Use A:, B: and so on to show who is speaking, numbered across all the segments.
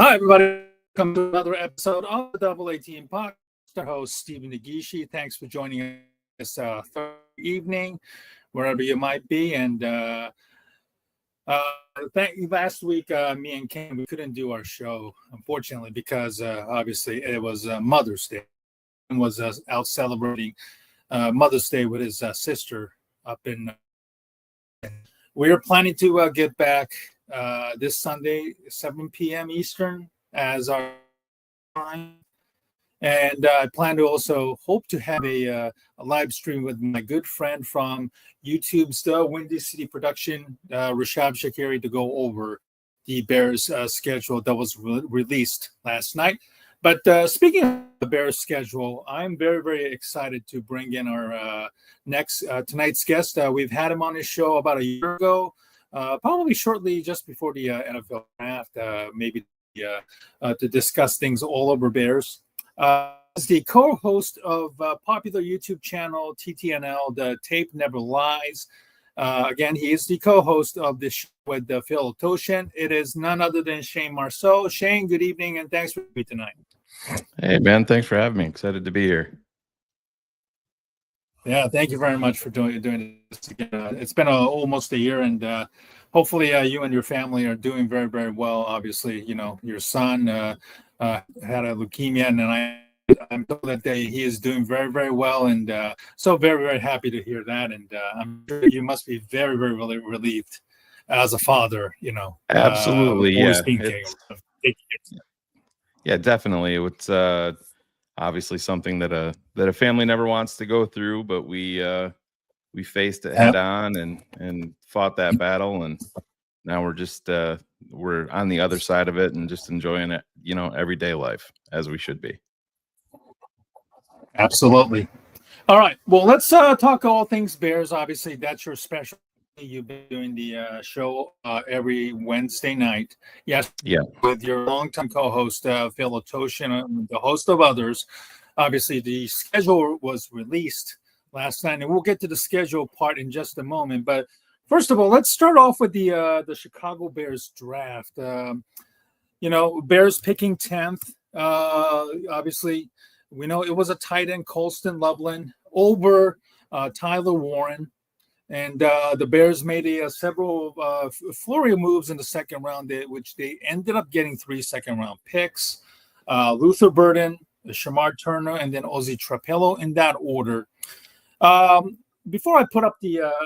A: Hi, everybody. Welcome to another episode of the Double A Team Podcast. Our host, Stephen Negishi. Thanks for joining us Thursday evening, wherever you might be. And last week, me and Ken, we couldn't do our show, unfortunately, because obviously it was Mother's Day. Ken was out celebrating Mother's Day with his sister up in. We are planning to get back this Sunday, 7 p.m. Eastern, as our time. And I plan to also hope to have a live stream with my good friend from YouTube's The Windy City Production, Rashab Shakiri, to go over the Bears schedule that was released last night. But speaking of the Bears schedule, I'm very, very excited to bring in our tonight's guest. We've had him on his show about a year ago, probably shortly just before the NFL draft, maybe to discuss things all over Bears. As the co-host of popular YouTube channel TTNL, The Tape Never Lies. Again, he is the co-host of this show with Phil Toshin. It is none other than Shayne Marsaw. Shayne, good evening, and thanks for being tonight.
B: Hey, man, thanks for having me. Excited to be here.
A: Yeah, thank you very much for doing this again. It's been almost a year, and hopefully you and your family are doing very, very well. Obviously, you know, your son had a leukemia, and I'm told that he is doing very, very well, and so very, very happy to hear that. And I'm sure you must be very, very relieved as a father, you know.
B: Absolutely, yeah.
A: Yeah,
B: definitely. It's obviously something that a family never wants to go through, but we faced it head on and fought that battle, and now we're just we're on the other side of it and just enjoying it, you know, everyday life as we should be.
A: Absolutely. All right. Well, let's talk all things Bears. Obviously, that's your specialty. You've been doing the show every Wednesday night. Yes.
B: Yeah.
A: With your longtime co-host, Phil Toshin, and the host of others. Obviously, the schedule was released last night, and we'll get to the schedule part in just a moment. But first of all, let's start off with the Chicago Bears draft. You know, Bears picking 10th. Obviously, we know it was a tight end, Colston Loveland, over Tyler Warren. And the Bears made several flurry of moves in the second round, which they ended up getting 3 second-round picks. Luther Burden, Shamar Turner, and then Azie Toome in that order. Before I put up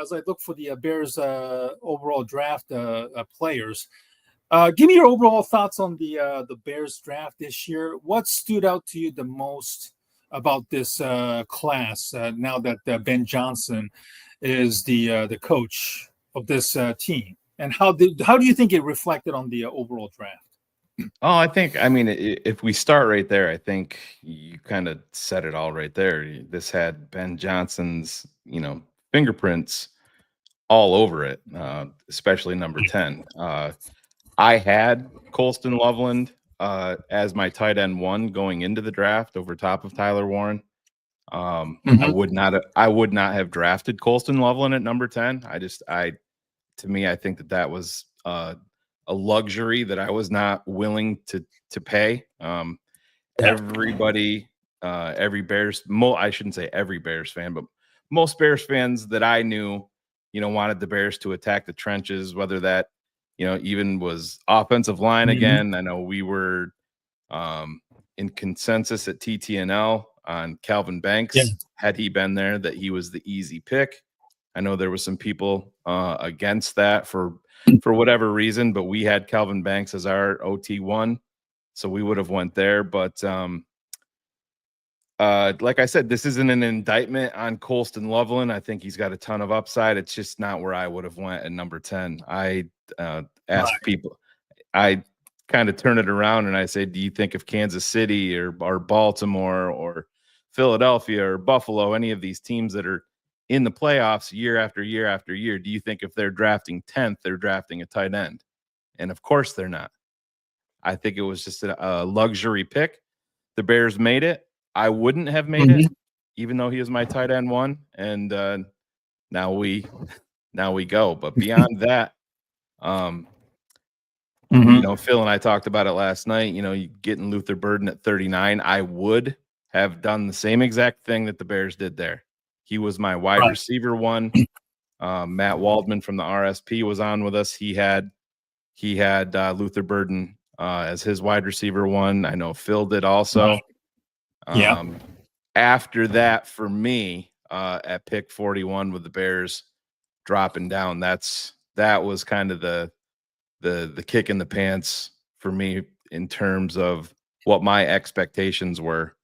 A: as I look for the Bears overall draft players, give me your overall thoughts on the Bears draft this year. What stood out to you the most about this class now that Ben Johnson is the coach of this team, and how do you think it reflected on the overall draft?
B: Oh, I mean, if we start right there, I think you kind of said it all right there. This had Ben Johnson's, you know, fingerprints all over it, especially number 10. I had Colston Loveland as my tight end 1 going into the draft over top of Tyler Warren. I would not have drafted Colston Loveland at number 10. To me, I think that was a luxury that I was not willing to pay. Everybody, every Bears, I shouldn't say every Bears fan, but most Bears fans that I knew, you know, wanted the Bears to attack the trenches, whether that, you know, even was offensive line again. I know we were in consensus at TTNL on Kelvin Banks. Had he been there, that he was the easy pick. I know there was some people against that for whatever reason, but we had Kelvin Banks as our OT1, so we would have went there. But like I said, this isn't an indictment on Colston Loveland. I think he's got a ton of upside. It's just not where I would have went at number 10. I asked people, I kind of turn it around and I say, do you think if Kansas City or Baltimore or Philadelphia or Buffalo, any of these teams that are in the playoffs year after year after year, do you think if they're drafting 10th, they're drafting a tight end? And of course they're not. I think it was just a luxury pick. The Bears made it. I wouldn't have made it, even though he is my tight end 1. And now we go. But beyond that, You know, Phil and I talked about it last night. You know, you getting Luther Burden at 39. I would have done the same exact thing that the Bears did there. He was my wide receiver one. Matt Waldman from the RSP was on with us. He had Luther Burden as his wide receiver one. I know Phil did also. After that, for me, at pick 41 with the Bears dropping down, that was kind of the kick in the pants for me in terms of what my expectations were.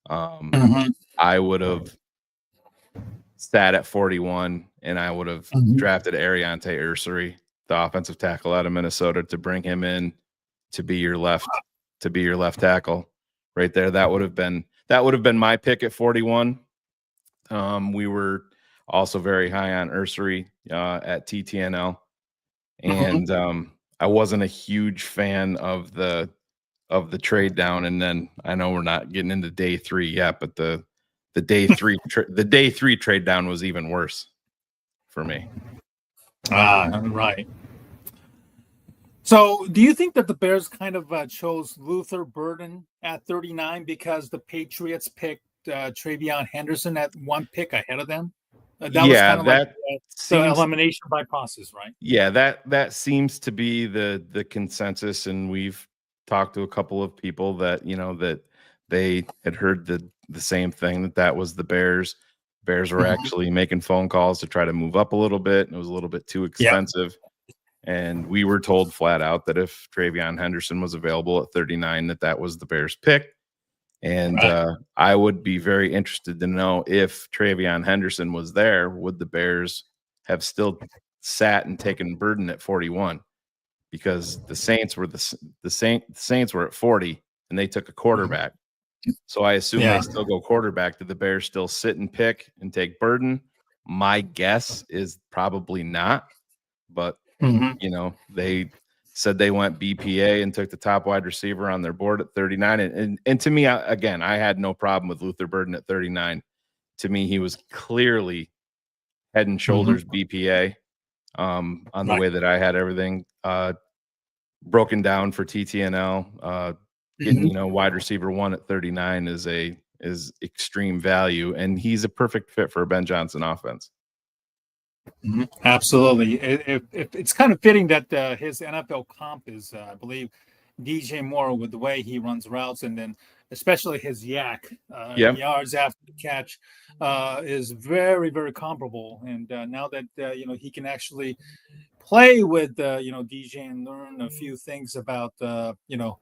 B: I would have sat at 41 and I would have drafted Ariante Ursery, the offensive tackle out of Minnesota, to bring him in to be your left tackle right there. That would have been my pick at 41. We were also very high on Ursery at TTNL, and I wasn't a huge fan of the trade down. And then I know we're not getting into day 3 yet, but the day 3 trade down was even worse for me.
A: Right. So do you think that the Bears kind of chose Luther Burden at 39 because the Patriots picked Tayvon Henderson at 1 pick ahead of them? That was kind of like the elimination by process, right?
B: Yeah, that seems to be the consensus, and we've talked to a couple of people that, you know, that they had heard the same thing, that was the Bears. Bears were actually making phone calls to try to move up a little bit, and it was a little bit too expensive. And we were told flat out that if Tayvon Henderson was available at 39, that was the Bears pick. And I would be very interested to know, if Tayvon Henderson was there, would the Bears have still sat and taken Burden at 41? Because the Saints were the Saints were at 40 and they took a quarterback. So I assume they still go quarterback. Did the Bears still sit and pick and take Burden? My guess is probably not. But you know, they said they went BPA and took the top wide receiver on their board at 39. And to me, again, I had no problem with Luther Burden at 39. To me, he was clearly head and shoulders BPA on the way that I had everything broken down for TTNL. Getting, you know, wide receiver 1 at 39 is extreme value, and he's a perfect fit for a Ben Johnson offense.
A: Absolutely. It's kind of fitting that his NFL comp is, I believe, DJ Moore, with the way he runs routes, and then especially his yards after the catch is very, very comparable. And now that you know, he can actually play with you know, DJ and learn a few things about you know,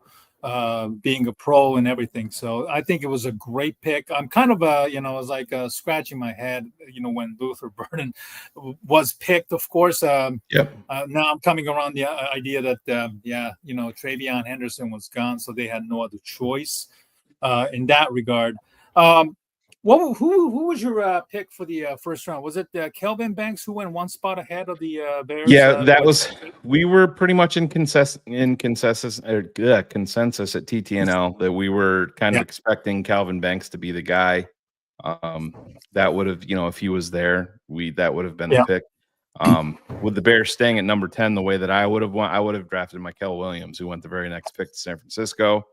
A: being a pro and everything. So I think it was a great pick. I'm kind of you know, I was like scratching my head, you know, when Luther Burden was picked, of course. Now I'm coming around the idea that you know, Tayvon Henderson was gone, so they had no other choice in that regard. Who was your pick for the first round? Was it Kelvin Banks, who went 1 spot ahead of the Bears?
B: Yeah, that was. We were pretty much in consensus at TTNL that we were kind of expecting Kelvin Banks to be the guy. That would have, you know, if he was there, that would have been the pick. With the Bears staying at number 10, the way that I would have won, I would have drafted Michael Williams, who went the very next pick to San Francisco,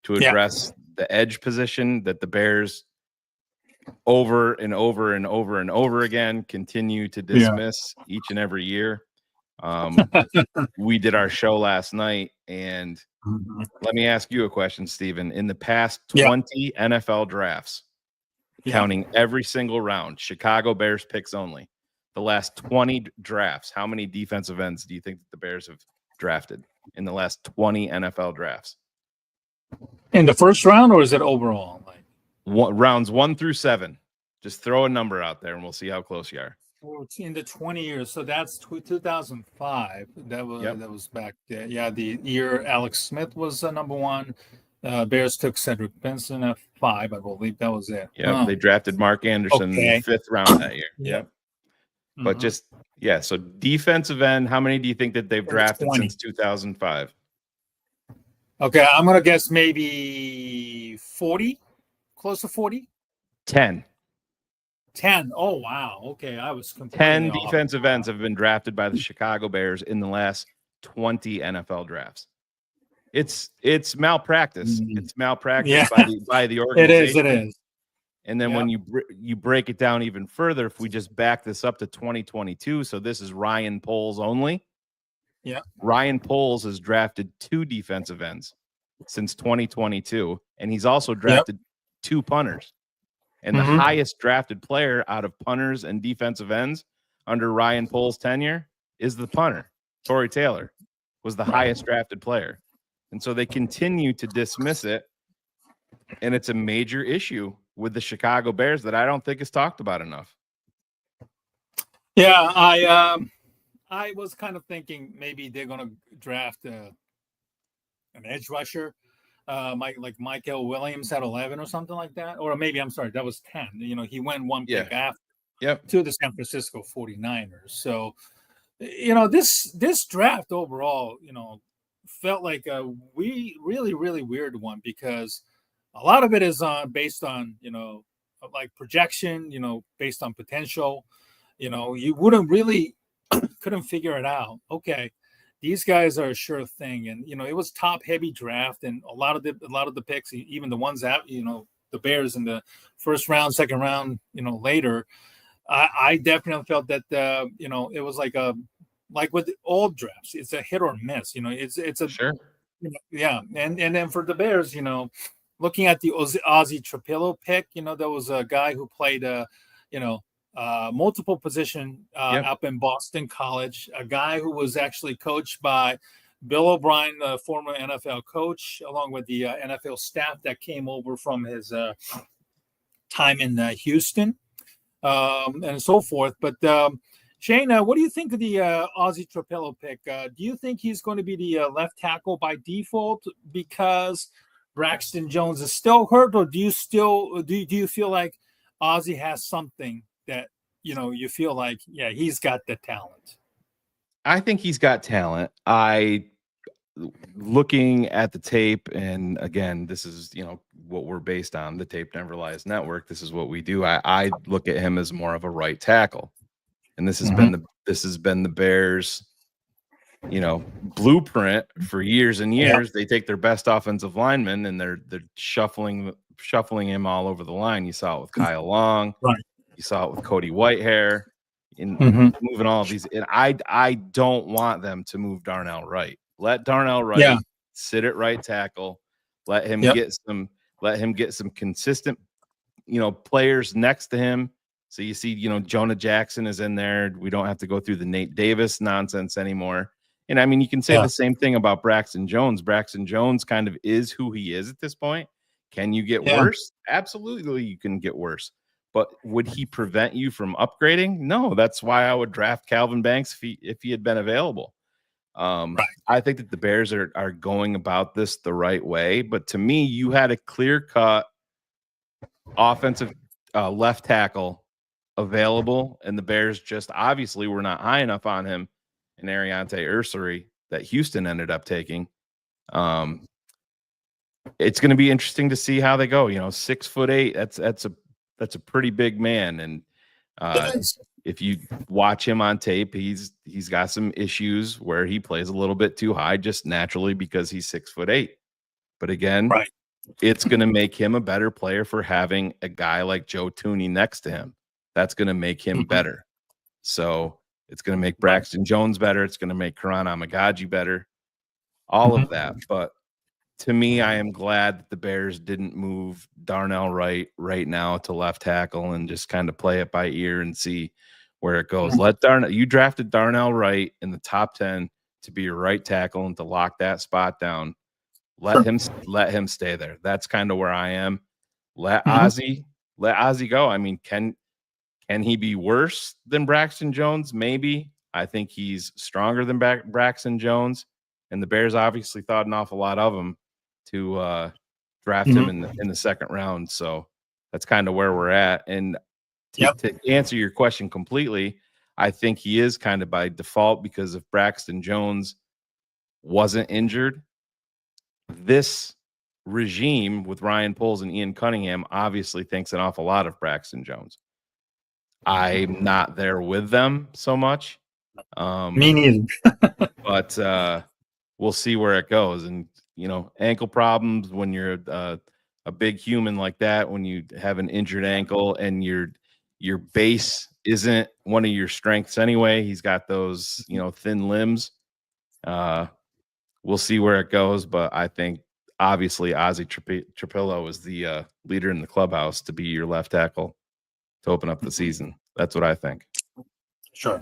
B: to address the edge position that the Bears over and over and over and over again continue to dismiss each and every year. We did our show last night, and let me ask you a question, Steven. In the past 20 NFL drafts, counting every single round, Chicago Bears picks only, the last 20 drafts, how many defensive ends do you think that the Bears have drafted in the last 20 NFL drafts?
A: In the first round, or is it overall?
B: Rounds 1 through 7. Just throw a number out there and we'll see how close you are.
A: In the 20 years, so that's 2005. That was back there. Yeah, the year Alex Smith was number 1. Bears took Cedric Benson at 5, I believe. That was it.
B: Yeah, they drafted Mark Anderson in the 5th round that year. But just so defensive end, how many do you think that they've drafted since 2005?
A: Okay, I'm gonna guess maybe 40. Close to 40?
B: 10.
A: 10. Oh, wow. Okay, I was completely
B: 10 defensive ends have been drafted by the Chicago Bears in the last 20 NFL drafts. It's malpractice. It's malpractice by the organization.
A: It is.
B: And then when you break it down even further, if we just back this up to 2022, so this is Ryan Poles only.
A: Yeah.
B: Ryan Poles has drafted 2 defensive ends since 2022, and he's also drafted 2 punters. And the highest drafted player out of punters and defensive ends under Ryan Poles' tenure is the punter. Torrey Taylor was the highest drafted player. And so they continue to dismiss it. And it's a major issue with the Chicago Bears that I don't think is talked about enough.
A: Yeah, I was kind of thinking maybe they're going to draft an edge rusher, like Michael Williams at 11 or something like that. Or maybe, I'm sorry, that was 10. You know, he went one pick after to the San Francisco 49ers. So, you know, this draft overall, you know, felt like a really weird one, because a lot of it is based on, you know, like projection, you know, based on potential. You know, you wouldn't really couldn't figure it out. Okay, these guys are a sure thing, and you know, it was top heavy draft, and a lot of the picks, even the ones that, you know, the Bears in the first round, second round, you know, later, I definitely felt that you know, it was like with all drafts, it's a hit or miss. You know, it's a
B: sure,
A: you know, yeah, and then for the Bears, you know, looking at the Azie Toome pick, you know, there was a guy who played you know, multiple position up in Boston College, a guy who was actually coached by Bill O'Brien, the former NFL coach, along with the NFL staff that came over from his time in Houston, and so forth. But Shayne, what do you think of the Azie Toome pick? Do you think he's going to be the left tackle by default because Braxton Jones is still hurt, or do you feel like Azie has something that, you know, you feel like, yeah, he's got the talent?
B: I think he's got talent. Looking at the tape, and again, this is, you know, what we're based on, the Tape Never Lies Network. This is what we do. I look at him as more of a right tackle, and this has been the Bears, you know, blueprint for years and years. They take their best offensive lineman and they're shuffling him all over the line. You saw it with Kyle Long, you saw it with Cody Whitehair, in moving all of these. And I don't want them to move Darnell Wright. Let Darnell Wright sit at right tackle. Let him get some consistent, you know, players next to him. So you see, you know, Jonah Jackson is in there. We don't have to go through the Nate Davis nonsense anymore. And I mean, you can say the same thing about Braxton Jones. Braxton Jones kind of is who he is at this point. Can you get worse? Absolutely, you can get worse. But would he prevent you from upgrading? No, that's why I would draft Kelvin Banks if he had been available. I think that the Bears are going about this the right way. But to me, you had a clear-cut offensive left tackle available, and the Bears just obviously were not high enough on him in Ariante Ursary that Houston ended up taking. It's going to be interesting to see how they go. You know, 6'8", that's a pretty big man, and if you watch him on tape, he's got some issues where he plays a little bit too high just naturally because he's 6'8". But again, it's going to make him a better player for having a guy like Joe Thuney next to him. That's going to make him better. So it's going to make Braxton Jones better. It's going to make Karan Amagaji better. All of that. But to me, I am glad that the Bears didn't move Darnell Wright right now to left tackle and just kind of play it by ear and see where it goes. You drafted Darnell Wright in the top 10 to be your right tackle and to lock that spot down. Let him stay there. That's kind of where I am. Let Azie go. I mean, can he be worse than Braxton Jones? Maybe. I think he's stronger than Braxton Jones, and the Bears obviously thought an awful lot of him to draft him in the second round. So that's kind of where we're at. And to answer your question completely, I think he is kind of by default, because if Braxton Jones wasn't injured, this regime with Ryan Poles and Ian Cunningham obviously thinks an awful lot of Braxton Jones. I'm not there with them so much.
A: Me neither.
B: But we'll see where it goes. And ankle problems when you're a big human like that, when you have an injured ankle and your base isn't one of your strengths anyway. He's got those thin limbs. We'll see where it goes, but I think obviously Azie Toome is the leader in the clubhouse to be your left tackle to open up the season. That's what I think.
A: Sure.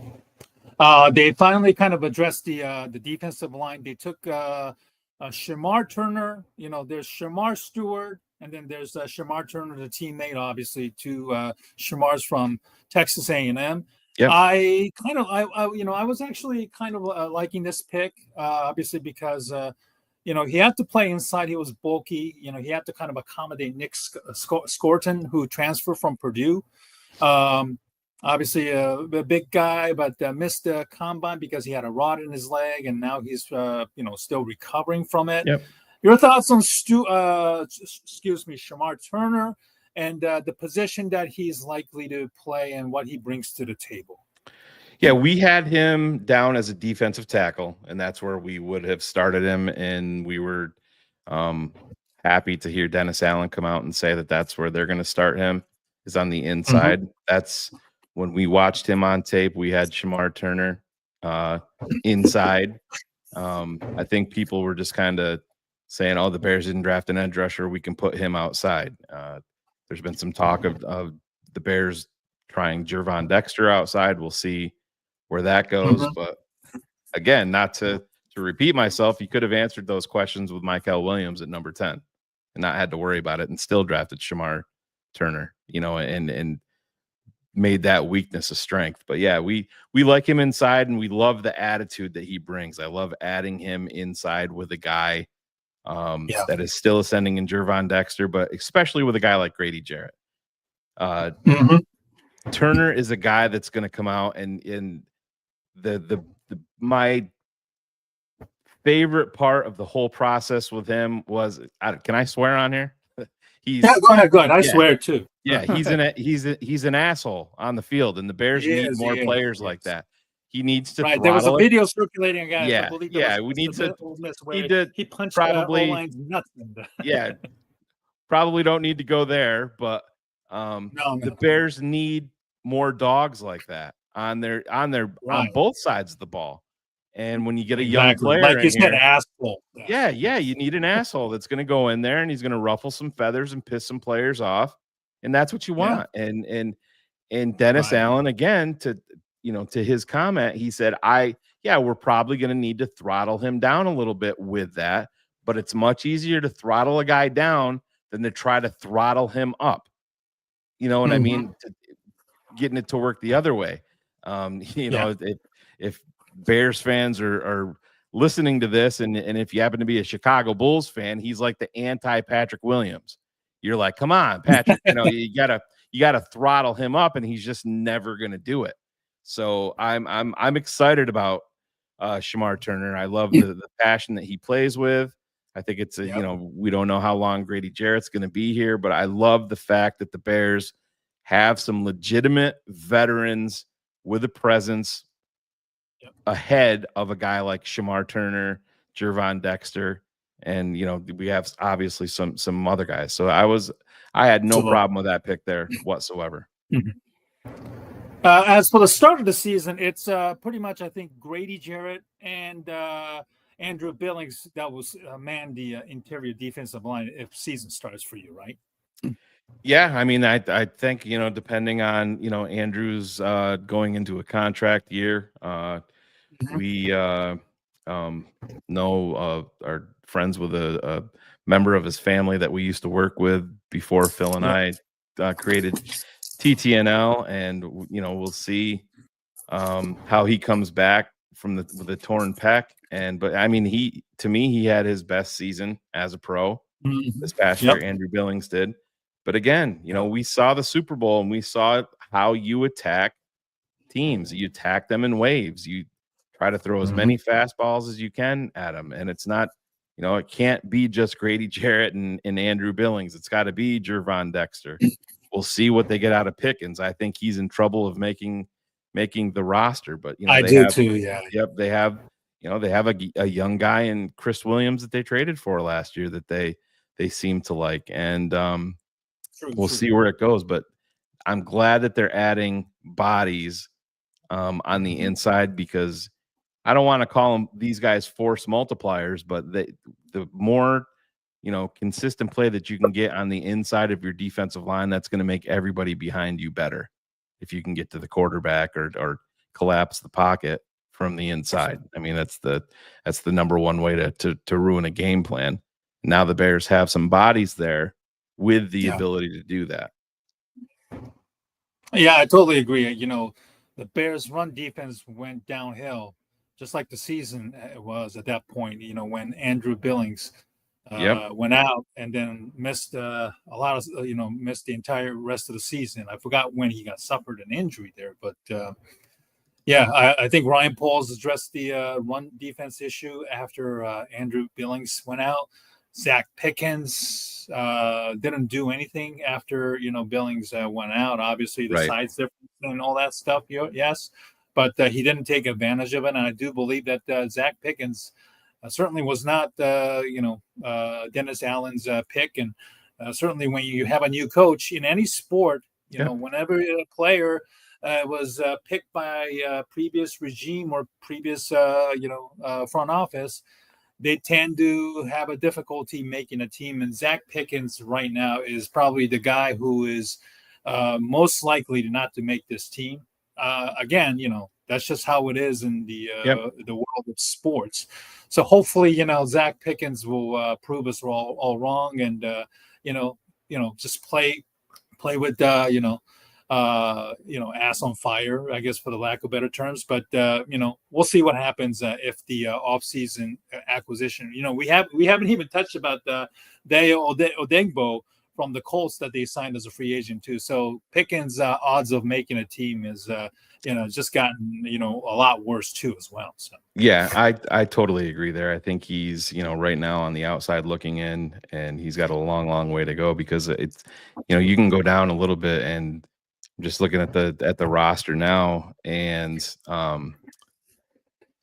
A: They finally kind of addressed the defensive line. They took Shamar Turner. There's Shamar Stewart, and then there's Shamar Turner, the teammate, obviously, to Shamar's from Texas A&M. Yep. I was actually kind of liking this pick, obviously, because he had to play inside. He was bulky. He had to kind of accommodate Nick Scorton, who transferred from Purdue. Obviously, a big guy, but missed the combine because he had a rod in his leg, and now he's still recovering from it. Yep. Your thoughts on Shamar Turner and the position that he's likely to play and what he brings to the table?
B: Yeah, we had him down as a defensive tackle, and that's where we would have started him. And we were happy to hear Dennis Allen come out and say that that's where they're going to start him, is on the inside. Mm-hmm. That's when we watched him on tape. We had Shamar Turner inside. I think people were just kind of saying, "Oh, the Bears didn't draft an edge rusher. We can put him outside." There's been some talk of the Bears trying Gervon Dexter outside. We'll see where that goes. Mm-hmm. But again, not to repeat myself, you could have answered those questions with Michael Williams at number 10 and not had to worry about it, and still drafted Shamar Turner, and made that weakness a strength. But yeah, we like him inside, and we love the attitude that he brings. I love adding him inside with a guy that is still ascending in Gervon Dexter, but especially with a guy like Grady Jarrett. Mm-hmm. Turner is a guy that's going to come out, and in my favorite part of the whole process with him was, can I swear on here?
A: Go ahead. I swear too.
B: Yeah, he's an asshole on the field, and the Bears need more players like that. He needs to.
A: Right, there was a video circulating, guys.
B: Yeah, we need to.
A: He punched probably O-line's nuts.
B: Yeah, probably don't need to go there, but the Bears need more dogs like that on both sides of the ball. And when you get a young player,
A: like you said, asshole.
B: Yeah, you need an asshole that's going to go in there and he's going to ruffle some feathers and piss some players off, and that's what you want. Yeah. And Dennis Allen, again, to his comment, he said, we're probably going to need to throttle him down a little bit with that, but it's much easier to throttle a guy down than to try to throttle him up. You know what mm-hmm. I mean? Getting it to work the other way. If Bears fans are listening to this, and if you happen to be a Chicago Bulls fan, he's like the anti-Patrick Williams. You're like, come on, Patrick, you gotta throttle him up, and he's just never gonna do it. So I'm excited about Shamar Turner. I love the passion that he plays with. I think it's we don't know how long Grady Jarrett's gonna be here, but I love the fact that the Bears have some legitimate veterans with a presence ahead of a guy like Shamar Turner, Gervon Dexter, and we have obviously some other guys. So I had no problem with that pick there whatsoever.
A: Mm-hmm. As for the start of the season, it's pretty much, I think, Grady Jarrett and Andrew Billings that was man the interior defensive line if season starts for you, right?
B: Yeah, I mean, I think depending on Andrew's going into a contract year. We know are friends with a member of his family that we used to work with before Phil and I created TTNL, and we'll see how he comes back with the torn pec. But I mean, he had his best season as a pro this past year. Andrew Billings did. But again, we saw the Super Bowl, and we saw how you attack teams. You attack them in waves. You try to throw as many fastballs as you can at them. And it's not, it can't be just Grady Jarrett and Andrew Billings. It's got to be Gervon Dexter. We'll see what they get out of Pickens. I think he's in trouble of making making the roster. But
A: I
B: they
A: do
B: have,
A: too. Yeah.
B: yep, they have a young guy in Chris Williams that they traded for last year that they seem to like, and we'll see where it goes. But I'm glad that they're adding bodies on the inside, because I don't want to call them these guys force multipliers, but the more consistent play that you can get on the inside of your defensive line, that's going to make everybody behind you better. If you can get to the quarterback or collapse the pocket from the inside, I mean that's the number one way to ruin a game plan. Now the Bears have some bodies there with the ability to do that.
A: Yeah, I totally agree. The Bears' run defense went downhill, just like the season was at that point. When Andrew Billings went out and then missed a lot of, missed the entire rest of the season. I forgot when he suffered an injury there, but I think Ryan Pauls addressed the run defense issue after Andrew Billings went out. Zach Pickens didn't do anything after Billings went out. Obviously, the size difference and all that stuff. Yes, but he didn't take advantage of it. And I do believe that Zach Pickens certainly was not Dennis Allen's pick. And certainly when you have a new coach in any sport, whenever a player was picked by previous regime or previous front office, they tend to have a difficulty making a team. And Zach Pickens right now is probably the guy who is most likely not to make this team. Again, that's just how it is in the world of sports. So hopefully, Zach Pickens will prove us all wrong, and just play with ass on fire, I guess, for the lack of better terms. But we'll see what happens if the offseason acquisition. We haven't even touched about Dayo Odegbo from the Colts that they signed as a free agent too. So Pickens' odds of making a team is just gotten a lot worse too as well. So
B: yeah, I totally agree there. I think he's right now on the outside looking in, and he's got a long way to go, because it's you can go down a little bit. And I'm just looking at the roster now, and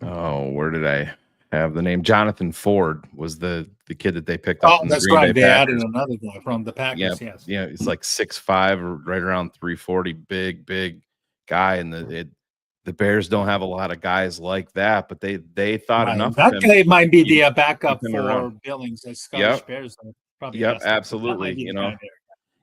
B: where did I have the name? Jonathan Ford was the kid that they picked up.
A: That's right. They added another guy from the Packers.
B: Yeah, yeah, it's like 6'5", or right around 340, big guy. And the Bears don't have a lot of guys like that, but they thought enough.
A: That guy might be the backup for Billings as Scottish Bears.
B: Absolutely.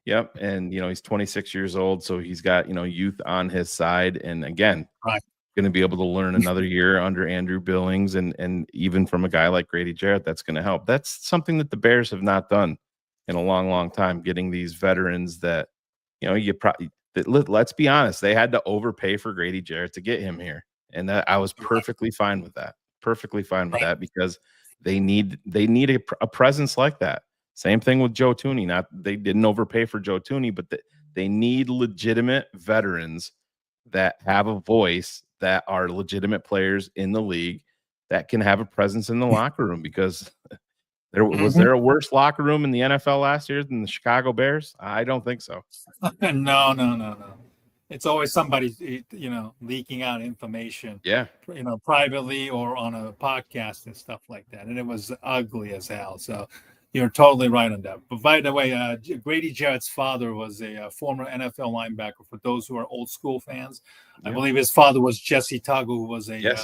B: Yep, and he's 26 years old, so he's got youth on his side, and again, going to be able to learn another year under Andrew Billings, and even from a guy like Grady Jarrett, that's going to help. That's something that the Bears have not done in a long time, getting these veterans that let's be honest, they had to overpay for Grady Jarrett to get him here, and that I was perfectly fine with that. That, because they need a presence like that. Same thing with Joe Thuney. They didn't overpay for Joe Thuney, but they need legitimate veterans that have a voice, that are legitimate players in the league, that can have a presence in the locker room. Because was there a worse locker room in the NFL last year than the Chicago Bears? I don't think so.
A: No. It's always somebody, leaking out information, privately or on a podcast and stuff like that. And it was ugly as hell. So you're totally right on that. But by the way, Grady Jarrett's father was a former NFL linebacker. For those who are old school fans, I believe his father was Jesse Tuggle, who was a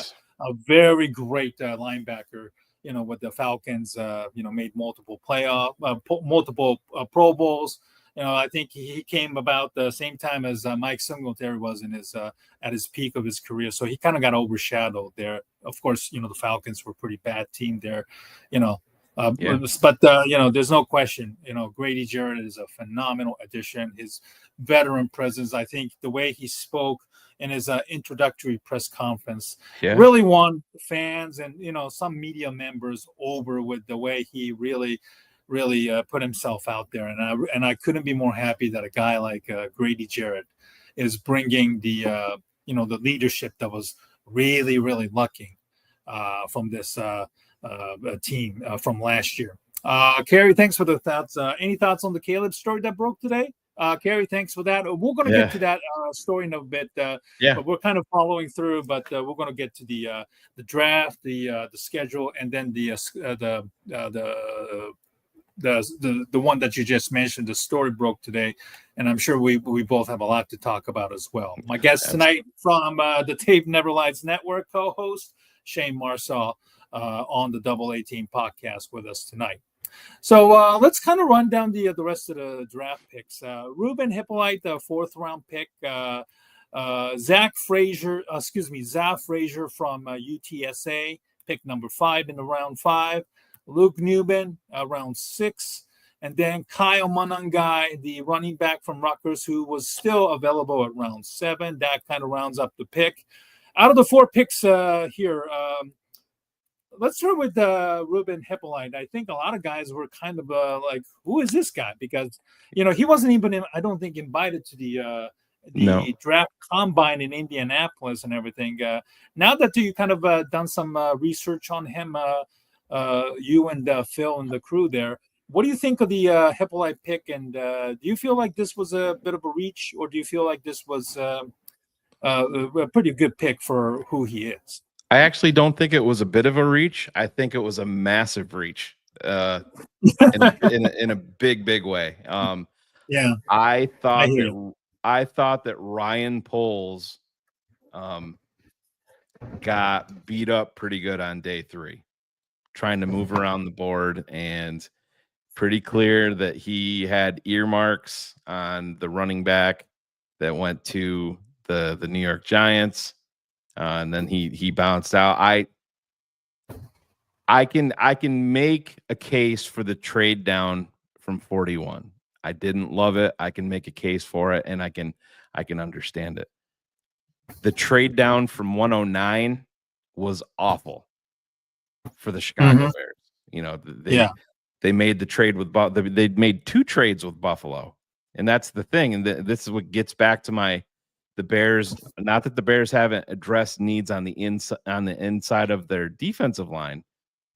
A: very great linebacker. With the Falcons, made multiple multiple Pro Bowls. I think he came about the same time as Mike Singletary was in his at his peak of his career. So he kind of got overshadowed there. Of course, the Falcons were a pretty bad team there. But there's no question. Grady Jarrett is a phenomenal addition. His veteran presence, I think, the way he spoke in his introductory press conference really won fans and some media members over with the way he really put himself out there. And I couldn't be more happy that a guy like Grady Jarrett is bringing the the leadership that was really lacking from this team from last year. Kerry, thanks for the thoughts. Any thoughts on the Caleb story that broke today? Kerry, thanks for that. We're going to get to that story in a bit. But we're kind of following through. But we're going to get to the draft, the schedule, and then the one that you just mentioned. The story broke today, and I'm sure we both have a lot to talk about as well. My guest tonight from the Tape Never Lies Network, co-host Shayne Marsaw on the Double 18 podcast with us tonight. So let's kind of run down the rest of the draft picks. Ruben Hippolite, the 4th round pick. Zach Frazier from UTSA, pick number 5 in the round 5. Luke Newman, round 6. And then Kyle Monangai, the running back from Rutgers, who was still available at round 7. That kind of rounds up the pick. Out of the 4 picks here, let's start with Ruben Hippolite. I think a lot of guys were kind of like, who is this guy? Because, he wasn't even, I don't think, invited to the draft combine in Indianapolis and everything. Now that you kind of done some research on him, you and Phil and the crew there, what do you think of the Hippolite pick? And do you feel like this was a bit of a reach, or do you feel like this was a pretty good pick for who he is?
B: I actually don't think it was a bit of a reach. I think it was a massive reach in a big way. I thought that Ryan Poles got beat up pretty good on day 3, trying to move around the board, and pretty clear that he had earmarks on the running back that went to the New York Giants. And then he bounced out. I can make a case for the trade down from 41. I didn't love it. I can make a case for it, and I can understand it. The trade down from 109 was awful for the Chicago Bears. They made the trade with they made 2 trades with Buffalo, and that's the thing. And this is what gets back to the Bears. Not that the Bears haven't addressed needs on the inside of their defensive line.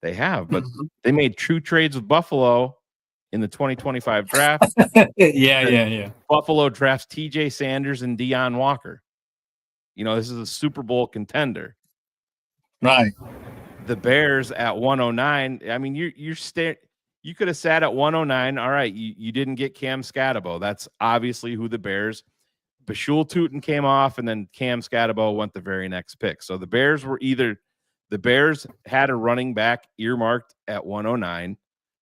B: They have, but they made 2 trades with Buffalo in the 2025 draft. Buffalo drafts TJ Sanders and Deion Walker. This is a Super Bowl contender.
A: Right.
B: The Bears at 109. I mean, you could have sat at 109. All right, you didn't get Cam Scatabo. That's obviously who the Bears. Bashul Tutin came off, and then Cam Scatabo went the very next pick. So the Bears had a running back earmarked at 109.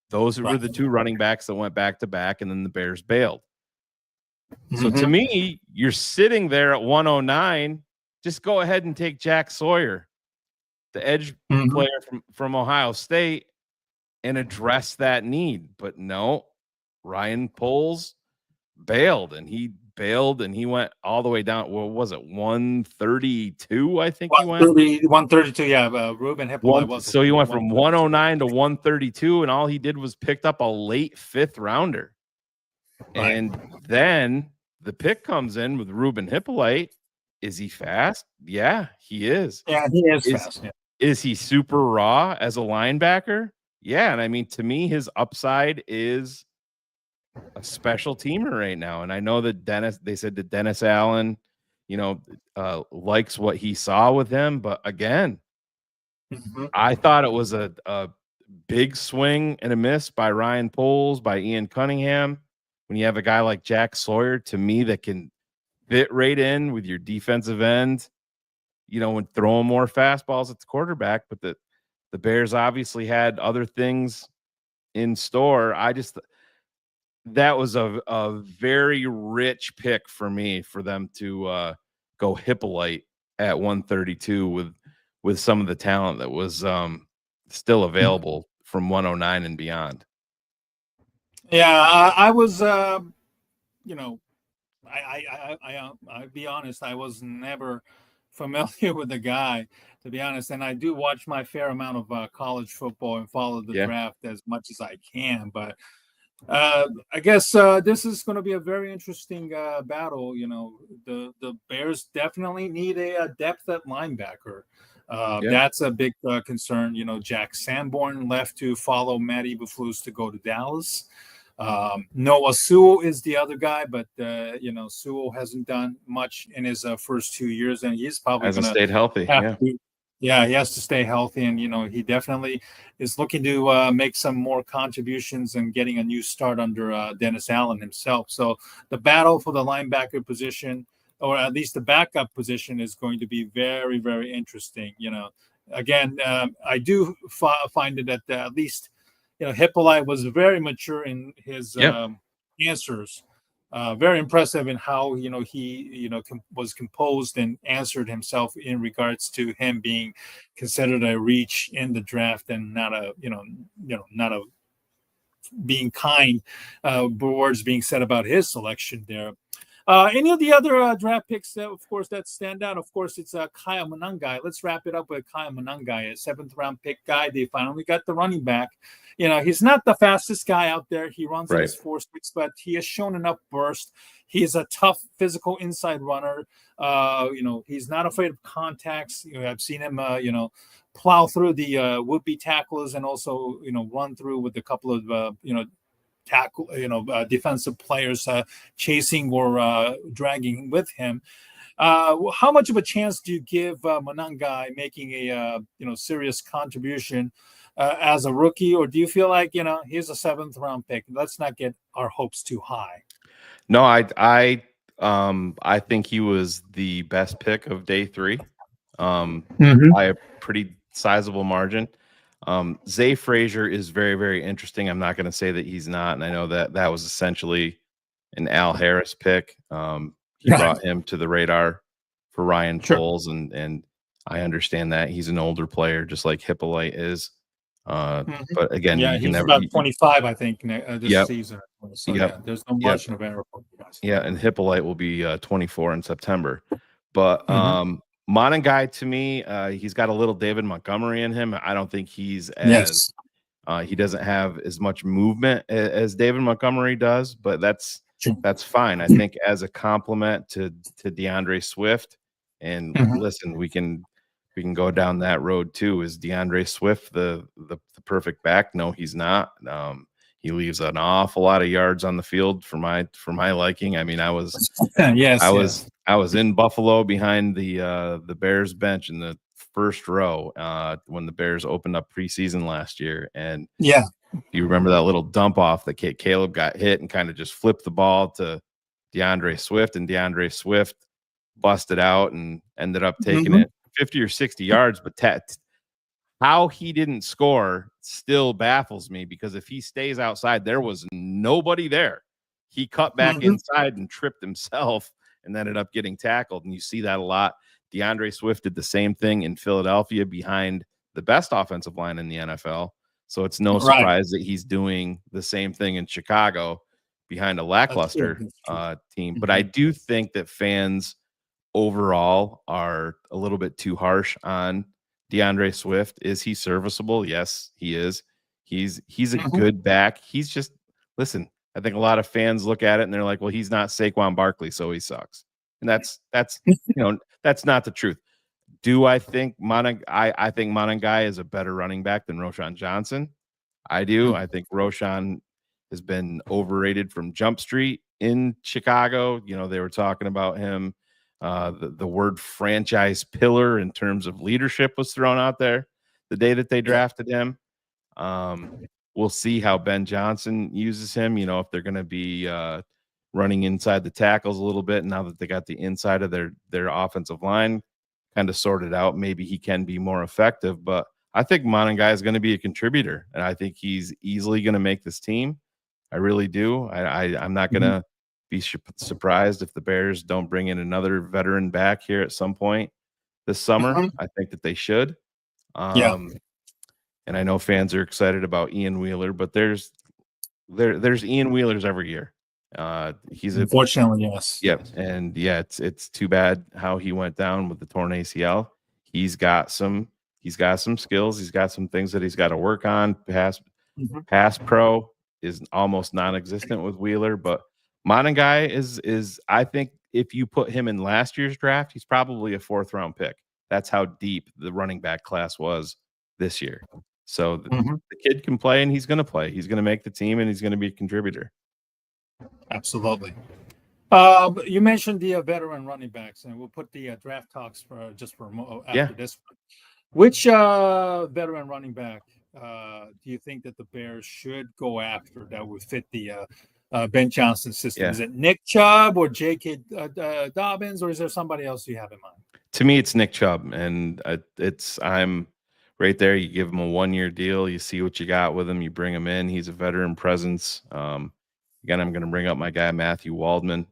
B: Those were the 2 running backs that went back to back, and then the Bears bailed. So to me, you're sitting there at 109. Just go ahead and take Jack Sawyer, the edge player from Ohio State, and address that need. But no, Ryan Poles bailed, and he went all the way down. What was it? 132, I think he went.
A: 132, Ruben Hippolite was.
B: So he went from 109 to 132, and all he did was picked up a late 5th rounder. Right. And then the pick comes in with Ruben Hippolite. Is he fast? Yeah, he is.
A: Yeah, he is fast. Yeah.
B: Is he super raw as a linebacker? Yeah, and I mean, to me, his upside is a special teamer right now. And I know that they said that Dennis Allen, likes what he saw with him. But again, I thought it was a big swing and a miss by Ryan Poles, by Ian Cunningham. When you have a guy like Jack Sawyer, to me, that can fit right in with your defensive end, when throwing more fastballs at the quarterback. But the Bears obviously had other things in store. That was a very rich pick for me, for them to go Hippolite at 132 with some of the talent that was still available from 109 and beyond.
A: Yeah, I was, I'll be honest, I was never familiar with the guy, to be honest. And I do watch my fair amount of college football and follow the draft as much as I can. But I guess this is going to be a very interesting battle. The Bears definitely need a depth at linebacker. That's a big concern. Jack Sanborn left to follow Matt Eberflus to go to Dallas. Noah Sewell is the other guy, but Sewell hasn't done much in his first 2 years, and he's probably
B: Hasn't
A: going to
B: stayed healthy.
A: have to. Yeah, he has to stay healthy, and he definitely is looking to make some more contributions and getting a new start under Dennis Allen himself. So the battle for the linebacker position, or at least the backup position, is going to be very, very interesting. Again, I do find it that at least Hippolyte was very mature in his answers. Very impressive in how he was composed and answered himself in regards to him being considered a reach in the draft and not a not a being kind words being said about his selection there. Any of the other draft picks, of course, that stand out? Of course, it's Kyle Monangai. Let's wrap it up with Kyle Monangai, a 7th-round pick guy. They finally got the running back. He's not the fastest guy out there. He runs in his 4.6, but he has shown enough burst. He is a tough, physical inside runner. He's not afraid of contacts. I've seen him, plow through the would-be tacklers and also, run through with a couple of, tackle, defensive players chasing or dragging with him. How much of a chance do you give Monangai making a serious contribution as a rookie, or do you feel like he's a 7th-round pick? Let's not get our hopes too high.
B: No, I think he was the best pick of day 3 by a pretty sizable margin. Zay Frazier is very, very interesting. I'm not going to say that he's not, and I know that was essentially an Al Harris pick. He brought him to the radar for Ryan Poles, and I understand that he's an older player, just like Hippolyte is. But again,
A: he's about 25, I think, this season. So there's no margin of error for you guys.
B: Yeah, and Hippolyte will be 24 in September. But Monangai, to me, he's got a little David Montgomery in him. I don't think he's as he doesn't have as much movement as David Montgomery does, but that's fine. I think as a compliment to DeAndre Swift, and listen, we can go down that road too. Is DeAndre Swift the perfect back? No, he's not. He leaves an awful lot of yards on the field for my liking. I mean, I was I was in Buffalo behind the Bears bench in the first row when the Bears opened up preseason last year, and you remember that little dump off that Caleb got hit and kind of just flipped the ball to DeAndre Swift, and DeAndre Swift busted out and ended up taking it 50 or 60 yards, but how he didn't score still baffles me, because if he stays outside, there was nobody there. He cut back inside and tripped himself and ended up getting tackled. And you see that a lot. DeAndre Swift did the same thing in Philadelphia behind the best offensive line in the NFL. So it's no surprise that he's doing the same thing in Chicago behind a lackluster team. But I do think that fans overall are a little bit too harsh on DeAndre Swift. Is he serviceable? Yes, he is. He's a good back. He's just, listen, I think a lot of fans look at it and they're like, well, he's not Saquon Barkley, so he sucks. And that's that's not the truth. Do I think I think Monangai is a better running back than Roschon Johnson? I do. I think Roschon has been overrated from Jump Street in Chicago. They were talking about him. The word franchise pillar in terms of leadership was thrown out there the day that they drafted him. We'll see how Ben Johnson uses him, if they're going to be running inside the tackles a little bit. Now that they got the inside of their offensive line kind of sorted out, maybe he can be more effective. But I think Monangai is going to be a contributor, and I think he's easily going to make this team. I really do. I'm not going to be surprised if the Bears don't bring in another veteran back here at some point this summer. I think that they should. And I know fans are excited about Ian Wheeler, but there's Ian Wheelers every year. He's
A: unfortunately, yes.
B: Yep. And it's too bad how he went down with the torn ACL. He's got some skills. He's got some things that he's got to work on. Pass pro is almost non-existent with Wheeler, but Monangai is I think if you put him in last year's draft, he's probably a 4th-round pick. That's how deep the running back class was this year. So the kid can play, and he's going to play. He's going to make the team, and he's going to be a contributor.
A: Absolutely. You mentioned the veteran running backs, and we'll put the draft talks for after this one. Which veteran running back do you think that the Bears should go after that would fit the Ben Johnson system? Is it Nick Chubb or J.K. Dobbins, or is there somebody else you have in mind?
B: To me, it's Nick Chubb, and I'm right there. You give him a 1-year deal. You see what you got with him. You bring him in. He's a veteran presence. Again, I'm going to bring up my guy Matthew Waldman.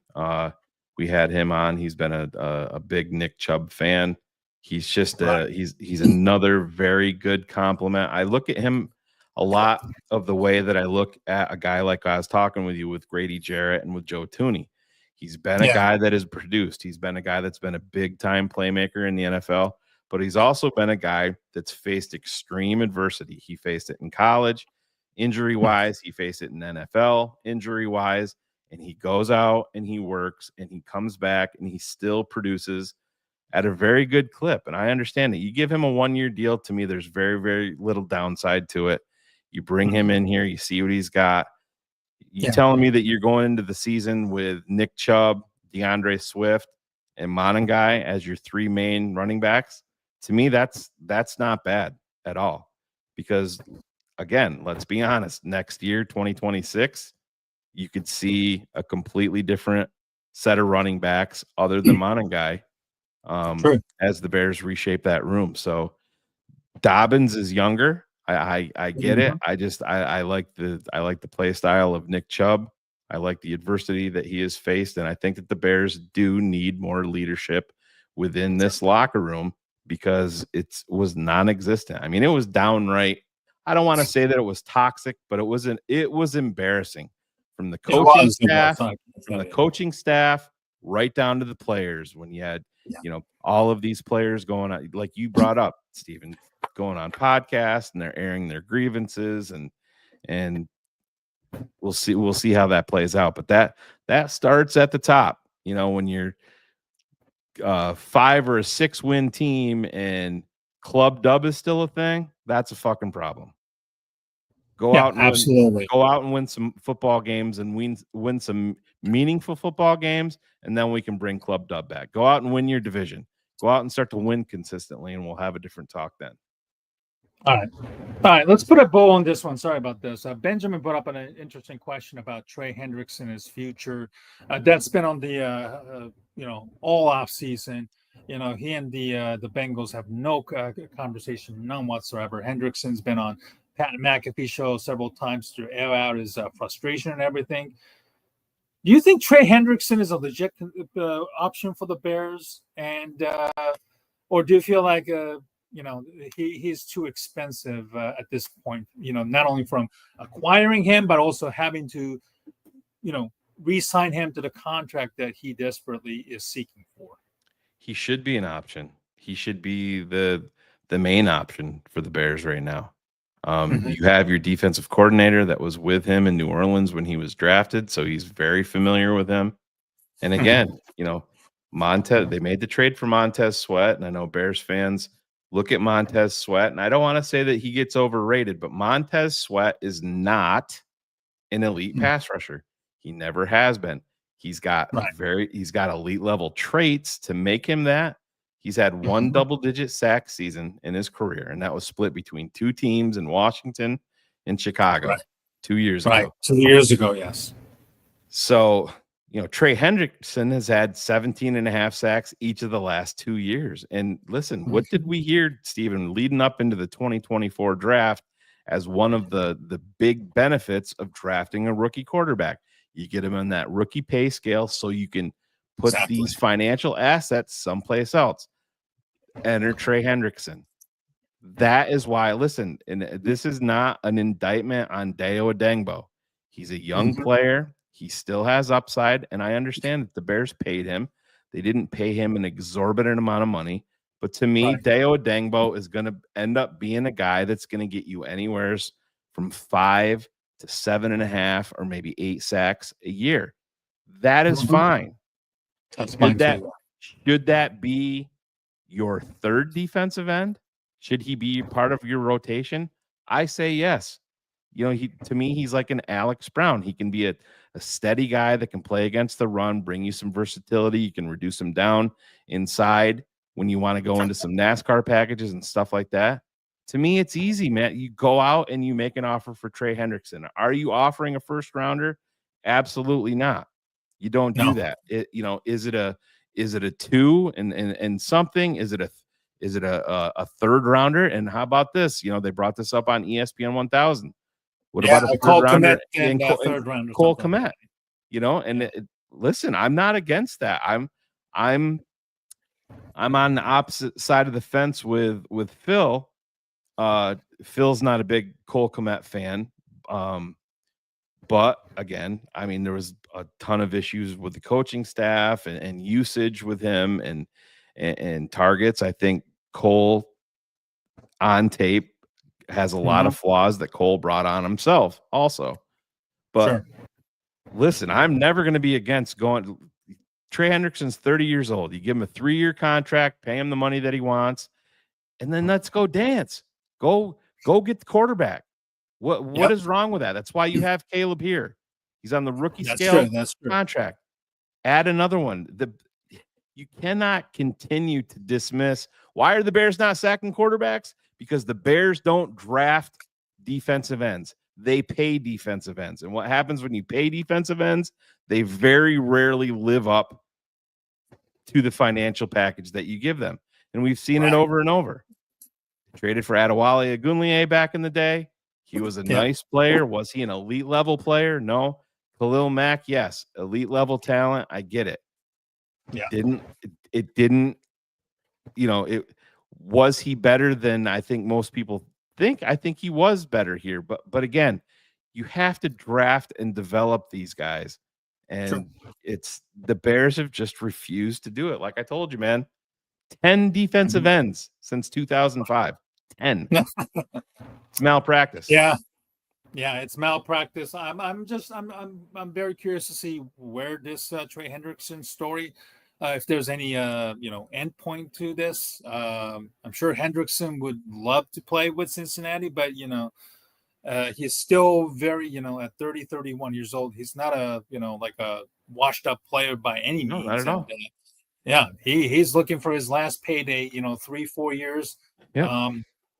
B: We had him on. He's been a big Nick Chubb fan. He's just he's another very good compliment. I look at him a lot of the way that I look at a guy like I was talking with you with Grady Jarrett and with Joe Thuney. He's been a guy that has produced. He's been a guy that's been a big-time playmaker in the NFL, but he's also been a guy that's faced extreme adversity. He faced it in college, injury-wise. He faced it in NFL, injury-wise. And he goes out and he works and he comes back and he still produces at a very good clip. And I understand that you give him a 1-year deal. To me, there's very, very little downside to it. You bring him in here, you see what he's got. You telling me that you're going into the season with Nick Chubb, DeAndre Swift, and Monangai as your 3 main running backs? To me, that's not bad at all. Because, again, let's be honest, next year, 2026, you could see a completely different set of running backs other than Monangai as the Bears reshape that room. So Dobbins is younger. I get it. I like the play style of Nick Chubb. I like the adversity that he has faced, and I think that the Bears do need more leadership within this locker room because it was non-existent. I mean, it was downright. I don't want to say that it was toxic, but it was embarrassing from the coaching staff, right down to the players. When you had all of these players going on, like you brought up, Stephen, going on podcasts and they're airing their grievances, and we'll see how that plays out. But that starts at the top. When you're 5 or a 6 win team and club dub is still a thing, that's a fucking problem. Go out and win some football games and win some meaningful football games, and then we can bring club dub back. Go out and win your division. Go out and start to win consistently, and we'll have a different talk then.
A: All right. Let's put a bow on this one. Sorry about this. Benjamin brought up an interesting question about Trey Hendrickson, his future. That's been on the all off season. He and the Bengals have no conversation, none whatsoever. Hendrickson's been on Pat McAfee show several times to air out his frustration and everything. Do you think Trey Hendrickson is a legit option for the Bears, and or do you feel like he's too expensive at this point? Not only from acquiring him, but also having to re-sign him to the contract that he desperately is seeking for.
B: He should be an option. He should be the main option for the Bears right now. You have your defensive coordinator that was with him in New Orleans when he was drafted, so he's very familiar with him. And again, Montez, they made the trade for Montez Sweat, and I know Bears fans look at Montez Sweat, and I don't want to say that he gets overrated, but Montez Sweat is not an elite pass rusher. He never has been. He's got elite level traits to make him that. He's had 1 double-digit sack season in his career, and that was split between 2 teams in Washington and Chicago 2 years ago.
A: 2 years ago, yes.
B: So, Trey Hendrickson has had 17.5 sacks each of the last 2 years. And listen, what did we hear, Stephen, leading up into the 2024 draft as one of the big benefits of drafting a rookie quarterback? You get him on that rookie pay scale so you can put these financial assets someplace else. Enter Trey Hendrickson. That is why, listen, and this is not an indictment on Dayo Odeyingbo. He's a young player. He still has upside, and I understand that the Bears paid him. They didn't pay him an exorbitant amount of money. But to me, Dayo Odeyingbo is going to end up being a guy that's going to get you anywhere from 5 to 7.5 or maybe 8 sacks a year. That is fine.
A: That's fine.
B: Should that be your 3rd defensive end? Should he be part of your rotation? I say yes. To me, he's like an Alex Brown. He can be a steady guy that can play against the run, bring you some versatility. You can reduce him down inside when you want to go into some NASCAR packages and stuff like that. To me, it's easy, man. You go out and you make an offer for Trey Hendrickson. Are you offering a first rounder? Absolutely not. You don't do that. Is it a 2 and something? Is it a third rounder? And how about this? They brought this up on ESPN 1000. What about a third rounder
A: and third rounder?
B: Cole Kmet, listen, I'm not against that. I'm on the opposite side of the fence with Phil. Phil's not a big Cole Kmet fan. But again, I mean, there was a ton of issues with the coaching staff and usage with him and targets. I think Cole on tape has a lot of flaws that Cole brought on himself also. But listen, I'm never going to be against going. Trey Hendrickson's 30 years old. You give him a 3-year contract, pay him the money that he wants, and then let's go dance. Go get the quarterback. What is wrong with that? That's why you have Caleb here. He's on the rookie scale contract. Add another one. You cannot continue to dismiss. Why are the Bears not sacking quarterbacks? Because the Bears don't draft defensive ends. They pay defensive ends. And what happens when you pay defensive ends? They very rarely live up to the financial package that you give them. And we've seen it over and over. Traded for Adewale Ogunleye back in the day. He was a nice player. Was he an elite level player? No. Khalil Mack, yes. Elite level talent. I get it.
A: Yeah.
B: It didn't, was he better than I think most people think? I think he was better here. But again, you have to draft and develop these guys. And it's the Bears have just refused to do it. Like I told you, man, 10 defensive ends since 2005. 10. It's malpractice.
A: Yeah, it's malpractice. I'm very curious to see where this Trey Hendrickson story, if there's any end point to this. I'm sure Hendrickson would love to play with Cincinnati, but he's still very at 30, 31 years old. He's not like a washed up player by any means.
B: No, not at all.
A: He's looking for his last payday. 3-4 years.
B: Yeah.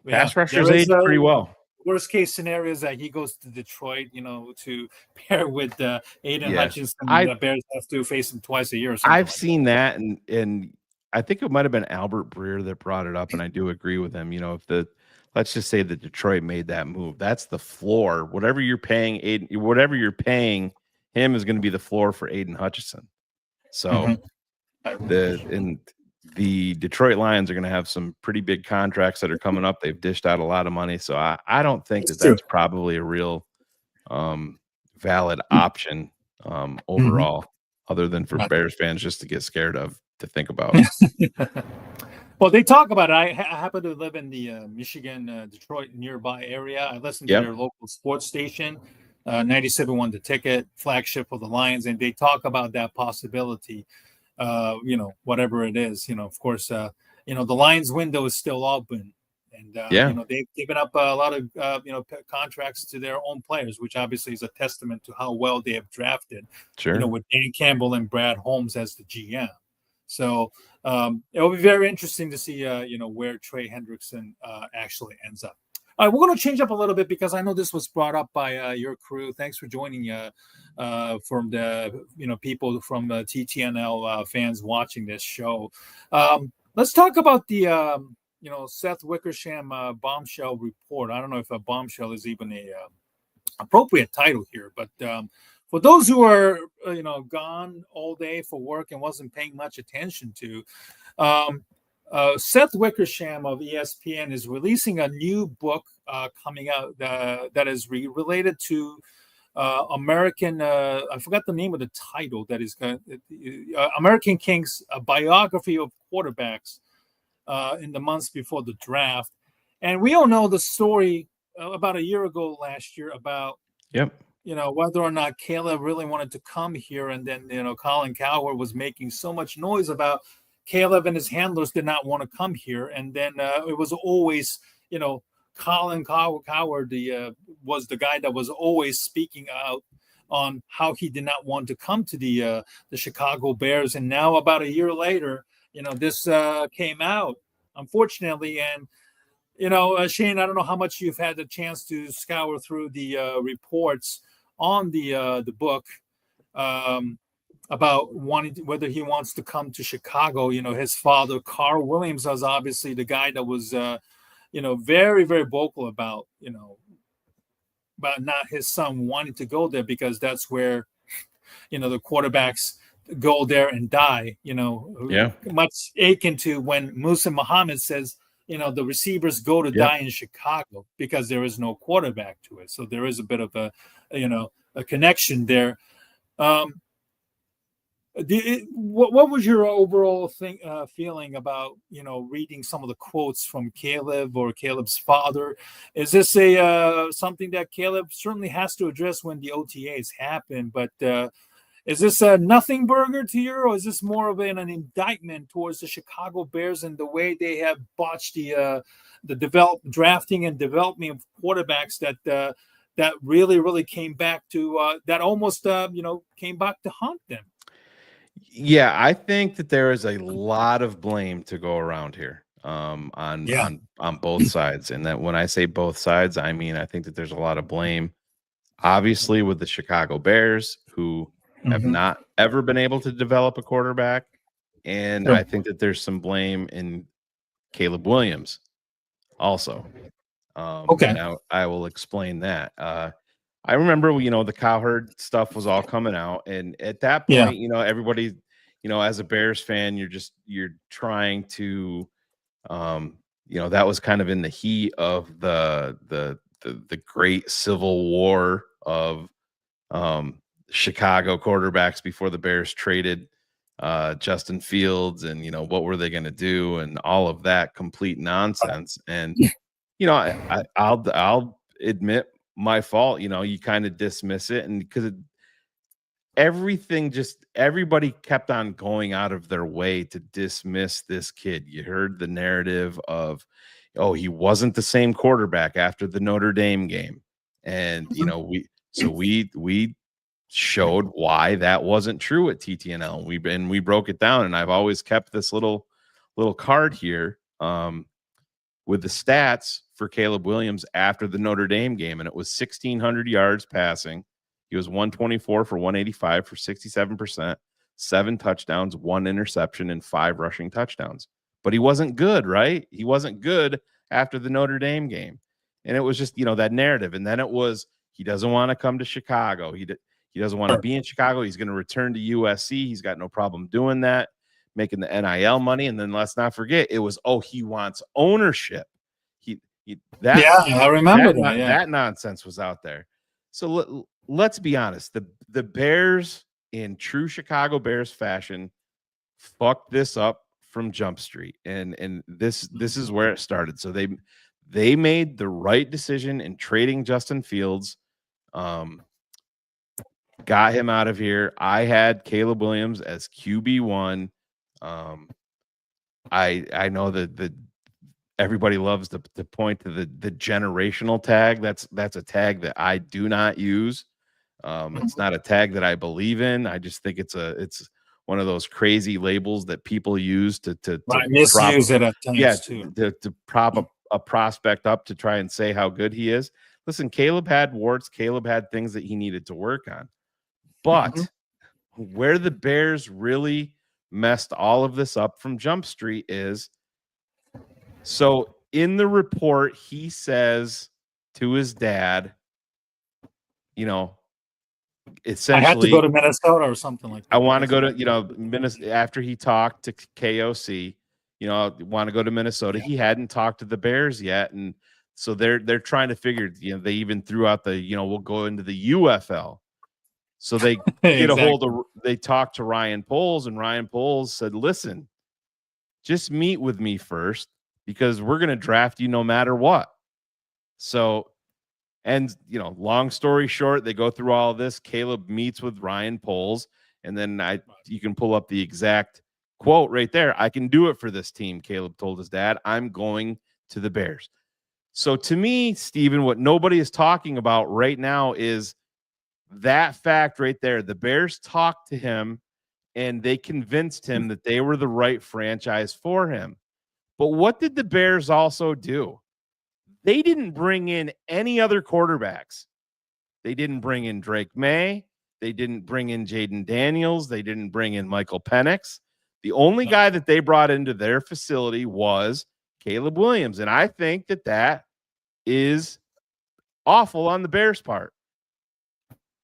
B: Pass rushers age pretty well.
A: Worst case scenario is that he goes to Detroit, to pair with Aiden Hutchinson. The Bears have to face him twice a year.
B: I've seen that, and I think it might have been Albert Breer that brought it up, and I do agree with him. Let's just say that Detroit made that move. That's the floor. Whatever you're paying Aiden, whatever you're paying him is going to be the floor for Aiden Hutchinson. So the Detroit Lions are going to have some pretty big contracts that are coming up. They've dished out a lot of money. So I don't think that's probably a real valid option overall, other than for Bears fans just to get scared of, to think about.
A: Well, they talk about it. I happen to live in the Michigan, Detroit nearby area. I listen to their local sports station, 97.1 The Ticket, flagship of the Lions, and they talk about that possibility. Whatever it is, of course, the Lions window is still open, and they've given up a lot of contracts to their own players, which obviously is a testament to how well they have drafted. With Dan Campbell and Brad Holmes as the GM. So it'll be very interesting to see where Trey Hendrickson actually ends up. All right, we're going to change up a little bit because I know this was brought up by your crew. Thanks for joining from the people from TTNL fans watching this show. Let's talk about the Seth Wickersham bombshell report. I don't know if a bombshell is even a appropriate title here, but for those who are gone all day for work and wasn't paying much attention to. Seth Wickersham of ESPN is releasing a new book coming out that is related to American. I forgot the name of the title. That is American Kings: A Biography of Quarterbacks in the months before the draft. And we all know the story about a year ago last year about whether or not Caleb really wanted to come here, and then Colin Cowherd was making so much noise about Caleb and his handlers did not want to come here. And then it was always, Colin Coward was the guy that was always speaking out on how he did not want to come to the Chicago Bears. And now about a year later, this came out, unfortunately. And, Shayne, I don't know how much you've had the chance to scour through the reports on the book about whether he wants to come to Chicago. His father, Carl Williams, was obviously the guy that was, very, very vocal about, about not his son wanting to go there, because that's where, the quarterbacks go there and die, much akin to when Musa Muhammad says, the receivers go to die in Chicago because there is no quarterback to it. So there is a bit of a connection there. What was your overall feeling about reading some of the quotes from Caleb or Caleb's father? Is this something that Caleb certainly has to address when the OTAs happen? But is this a nothing burger to you, or is this more of an indictment towards the Chicago Bears and the way they have botched the drafting and development of quarterbacks that really came back to that almost came back to haunt them?
B: Yeah, I think that there is a lot of blame to go around here on both sides. And that when I say both sides, I mean, I think that there's a lot of blame, obviously, with the Chicago Bears, who have not ever been able to develop a quarterback. And I think that there's some blame in Caleb Williams also. And I will explain that. I remember, the Cowherd stuff was all coming out. And at that point, everybody, as a Bears fan, you're trying to, that was kind of in the heat of the great civil war of Chicago quarterbacks before the Bears traded Justin Fields, and, what were they going to do, and all of that complete nonsense. And, I'll admit my fault. You kind of dismiss it, and because everybody kept on going out of their way to dismiss this kid. You heard the narrative of, he wasn't the same quarterback after the Notre Dame game, and we showed why that wasn't true at TTNL. We broke it down, and I've always kept this little card here with the stats for Caleb Williams after the Notre Dame game, and it was 1,600 yards passing. He was 124 for 185 for 67%, 7 touchdowns, 1 interception, and 5 rushing touchdowns. But he wasn't good, right? He wasn't good after the Notre Dame game. And it was just, that narrative. And then it was, he doesn't want to come to Chicago. He doesn't want to be in Chicago. He's going to return to USC. He's got no problem doing that, making the NIL money. And then let's not forget, it was, he wants ownership. I remember that nonsense was out there. So let's be honest. The Bears, in true Chicago Bears fashion, fucked this up from Jump Street. And this is where it started. So they made the right decision in trading Justin Fields. Got him out of here. I had Caleb Williams as QB1. I know that everybody loves to point to the generational tag. That's a tag that I do not use. It's not a tag that I believe in. I just think it's one of those crazy labels that people use to
A: misuse it at times too.
B: To prop a prospect up to try and say how good he is. Listen, Caleb had warts. Caleb had things that he needed to work on. But where the Bears really messed all of this up from Jump Street is, so in the report, he says to his dad, essentially,
A: I have to go to Minnesota or something like that.
B: I want to go to, Minnesota. After he talked to KOC, want to go to Minnesota. Yeah. He hadn't talked to the Bears yet. And so they're trying to figure, they even threw out the, we'll go into the UFL. So they get a hold of, they talked to Ryan Poles, and Ryan Poles said, listen, just meet with me first, because we're going to draft you no matter what. So, and, long story short, they go through all of this. Caleb meets with Ryan Poles, and then you can pull up the exact quote right there. I can do it for this team, Caleb told his dad. I'm going to the Bears. So to me, Steven, what nobody is talking about right now is that fact right there. The Bears talked to him and they convinced him that they were the right franchise for him. But what did the Bears also do? They didn't bring in any other quarterbacks. They didn't bring in Drake May. They didn't bring in Jaden Daniels. They didn't bring in Michael Penix. The only guy that they brought into their facility was Caleb Williams. And I think that that is awful on the Bears' part.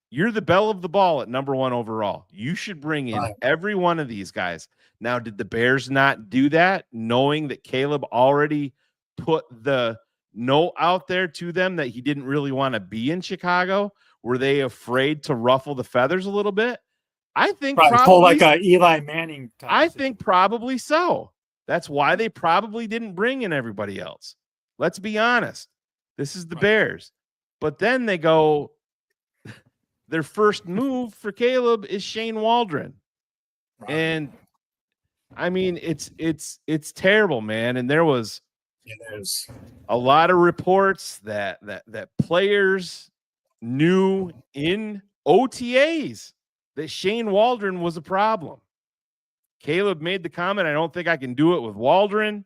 B: You're the belle of the ball at number 1 overall. You should bring in every one of these guys. Now, did the Bears not do that, knowing that Caleb already put the note out there to them that he didn't really want to be in Chicago? Were they afraid to ruffle the feathers a little bit? I think
A: probably pull like a Eli Manning type.
B: I think probably so. That's why they probably didn't bring in everybody else. Let's be honest. This is the Bears. But then they go, their first move for Caleb is Shane Waldron. And I mean, it's terrible, man. And there was a lot of reports that players knew in OTAs that Shane Waldron was a problem. Caleb made the comment, I don't think I can do it with Waldron.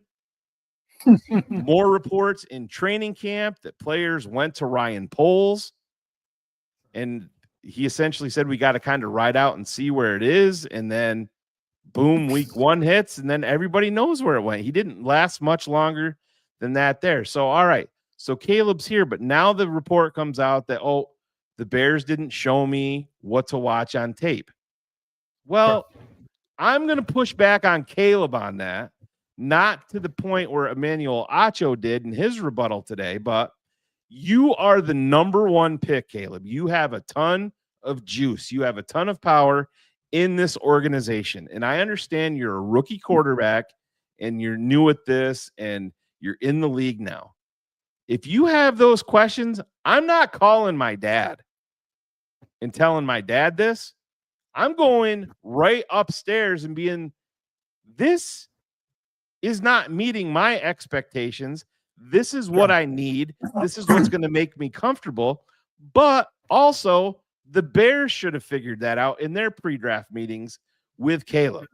B: More reports in training camp that players went to Ryan Poles, and he essentially said, we got to kind of ride out and see where it is. And then boom, week 1 hits, and then everybody knows where it went. He didn't last much longer than that there. So, all right. So Caleb's here, but now the report comes out that, oh, the Bears didn't show me what to watch on tape. Well, I'm going to push back on Caleb on that, not to the point where Emmanuel Acho did in his rebuttal today, but you are the number 1 pick, Caleb. You have a ton of juice. You have a ton of power in this organization. And I understand you're a rookie quarterback and you're new at this and you're in the league now. If you have those questions, I'm not calling my dad and telling my dad this. I'm going right upstairs and being, this is not meeting my expectations. This is what I need. This is what's going to make me comfortable. But also, the Bears should have figured that out in their pre-draft meetings with Caleb.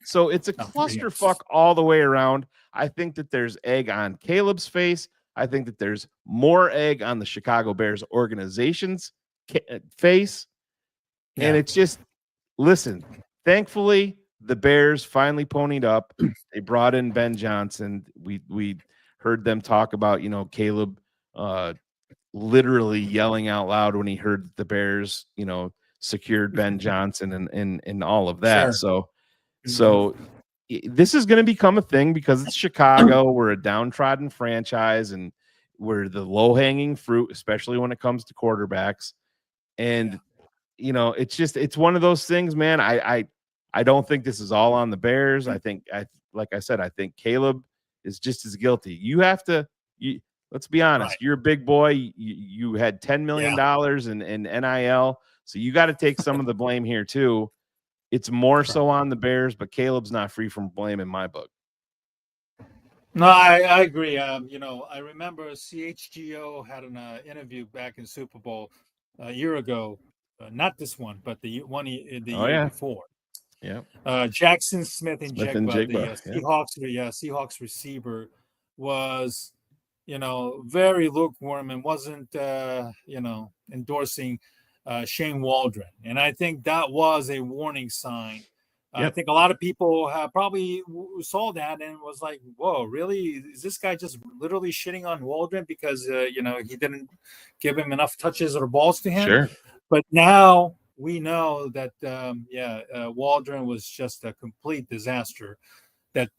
B: So it's a clusterfuck all the way around. I think that there's egg on Caleb's face. I think that there's more egg on the Chicago Bears organization's face. And it's just, listen, thankfully, the Bears finally ponied up. They brought in Ben Johnson. We heard them talk about, you know, Caleb literally yelling out loud when he heard the Bears, you know, secured Ben Johnson and all of that. So this is going to become a thing because it's Chicago. We're a downtrodden franchise and we're the low-hanging fruit, especially when it comes to quarterbacks. And, you know, it's one of those things, man. I don't think this is all on the Bears. I think, like I said, I think Caleb is just as guilty. You have to, let's be honest. You're a big boy. You had $10 million in NIL. So you got to take some of the blame here too. It's more so on the Bears, but Caleb's not free from blame in my book.
A: No, I agree. You know, I remember CHGO had an interview back in Super Bowl a year ago. Not this one, but the year before. Yeah. Jackson Smith and Jigba, the Seahawks receiver, was, you know, very lukewarm and wasn't, you know, endorsing Shane Waldron. And I think that was a warning sign. I think a lot of people probably saw that and was like, whoa, really? Is this guy just literally shitting on Waldron because, you know, he didn't give him enough touches or balls to him?
B: Sure.
A: But now we know that, Waldron was just a complete disaster. That,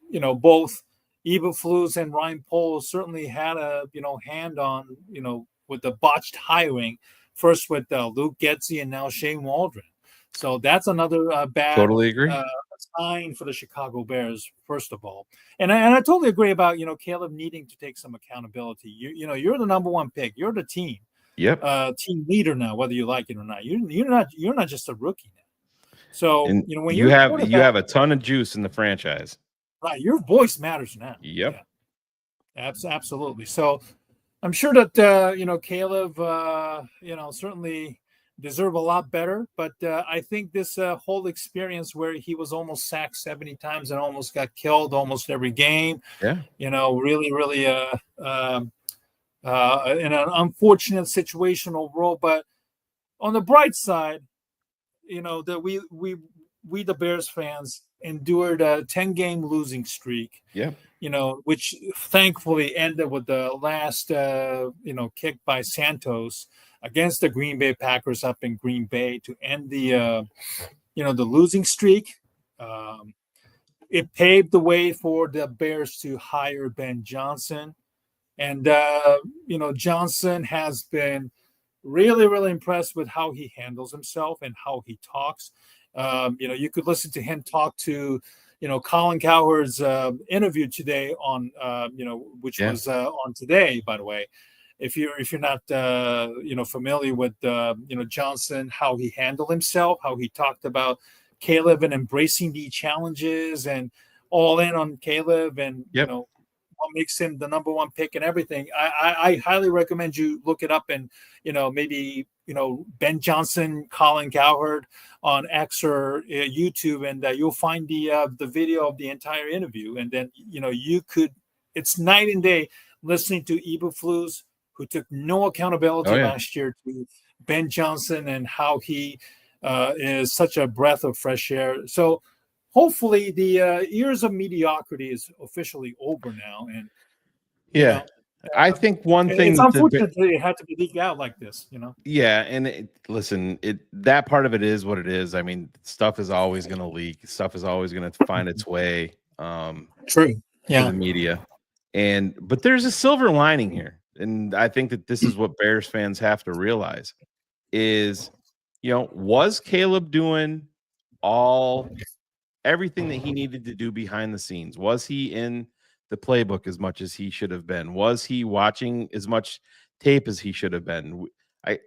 A: you know, both Eberflus and Ryan Poles certainly had a, you know, hand on, you know, with the botched hiring, first with Luke Getsy and now Shane Waldron. So that's another bad sign for the Chicago Bears, first of all. And I totally agree about, you know, Caleb needing to take some accountability. You know, you're the number 1 pick. You're the team. Team leader now, whether you like it or not. You're not just a rookie now. So, and you know, when you have a ton of juice in the franchise. Right, your voice matters now. Absolutely. So I'm sure that Caleb, certainly deserve a lot better. But I think this whole experience where he was almost sacked 70 times and almost got killed almost every game,
B: Yeah.
A: Really, really in an unfortunate situation overall. But on the bright side, that we the Bears fans endured a 10-game losing streak.
B: Yeah.
A: Which thankfully ended with the last kick by Santos against the Green Bay Packers up in Green Bay to end the the losing streak. It paved the way for the Bears to hire Ben Johnson. And, Johnson has been really, really impressed with how he handles himself and how he talks. You could listen to him talk to, Colin Cowherd's interview today on, which was on today, by the way. If you're not, familiar with, Johnson, how he handled himself, how he talked about Caleb and embracing the challenges and all in on Caleb and, what makes him the number one pick and everything. I highly recommend you look it up and, maybe, Ben Johnson, Colin Cowherd on X or YouTube, and you'll find the video of the entire interview. And then, it's night and day listening to Eberflus, who took no accountability last year, to Ben Johnson and how he is such a breath of fresh air. So, hopefully the years of mediocrity is officially over now. And
B: I think one thing
A: it's unfortunate that it had to be leaked out like this,
B: Yeah, and listen, that part of it is what it is. I mean, stuff is always going to leak. Stuff is always going to find its way
A: True.
B: to the media. But there's a silver lining here. And I think that this is what Bears fans have to realize is, was Caleb doing everything that he needed to do behind the scenes? Was he in the playbook as much as he should have been? Was he watching as much tape as he should have been?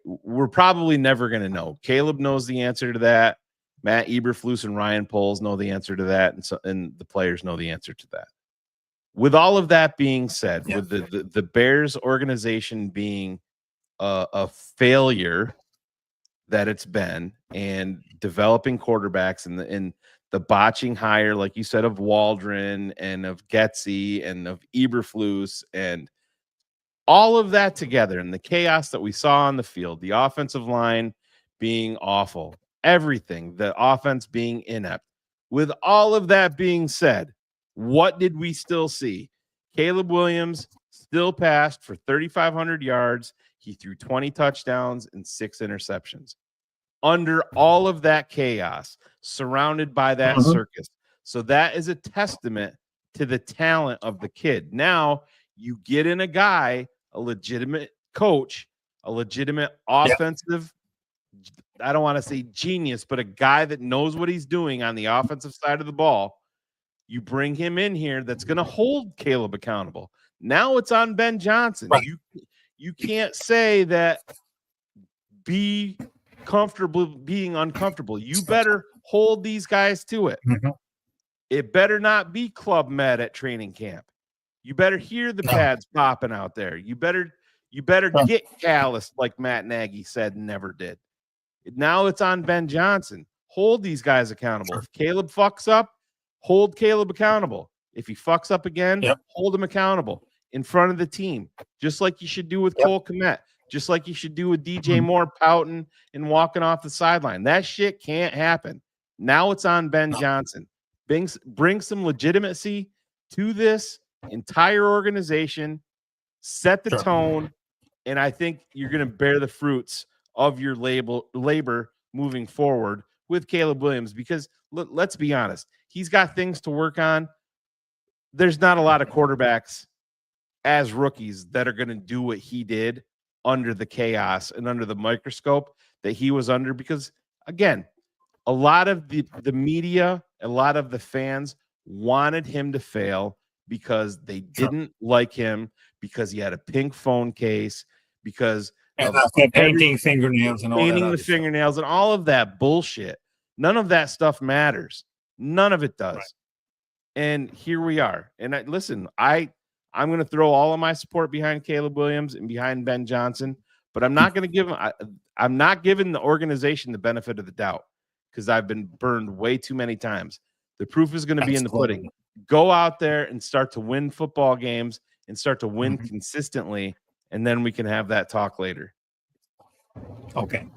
B: We're probably never going to know. Caleb knows the answer to that. Matt Eberflus and Ryan Poles know the answer to that, and the players know the answer to that. With all of that being said, with the Bears organization being a failure that it's been, and developing quarterbacks and the botching hire, like you said, of Waldron and of Getsy and of Eberflus and all of that together, and the chaos that we saw on the field, the offensive line being awful, everything, the offense being inept. With all of that being said, what did we still see? Caleb Williams still passed for 3,500 yards. He threw 20 touchdowns and 6 interceptions. Under all of that chaos, surrounded by that circus. So that is a testament to the talent of the kid. Now you get in a guy, a legitimate coach, a legitimate offensive, I don't want to say genius, but a guy that knows what he's doing on the offensive side of the ball. You bring him in here that's going to hold Caleb accountable. Now it's on Ben Johnson.
A: Right.
B: You can't say that be comfortable being uncomfortable. You better hold these guys to it. It better not be Club Med at training camp. You better hear the pads popping out there. You better get calloused like Matt Nagy said never did. Now it's on Ben Johnson. Hold these guys accountable. If Caleb fucks up, hold Caleb accountable. If he fucks up again, hold him accountable in front of the team, just like you should do with Cole Kmet, just like you should do with DJ Moore pouting and walking off the sideline. That shit can't happen. Now it's on Ben Johnson. Bring some legitimacy to this entire organization, set the tone, and I think you're going to bear the fruits of your labor moving forward with Caleb Williams, because let's be honest, he's got things to work on. There's not a lot of quarterbacks as rookies that are going to do what he did under the chaos and under the microscope that he was under, because again, a lot of the media, a lot of the fans wanted him to fail because they didn't like him, because he had a pink phone case, because
A: of painting fingernails and all that.
B: Painting the fingernails and all of that bullshit. None of that stuff matters. None of it does. Right. And here we are. And listen, I I'm going to throw all of my support behind Caleb Williams and behind Ben Johnson, but I'm not going to give him. I'm not giving the organization the benefit of the doubt because I've been burned way too many times. The proof is going to be in the pudding. Go out there and start to win football games and start to win consistently, and then we can have that talk later.
A: Okay.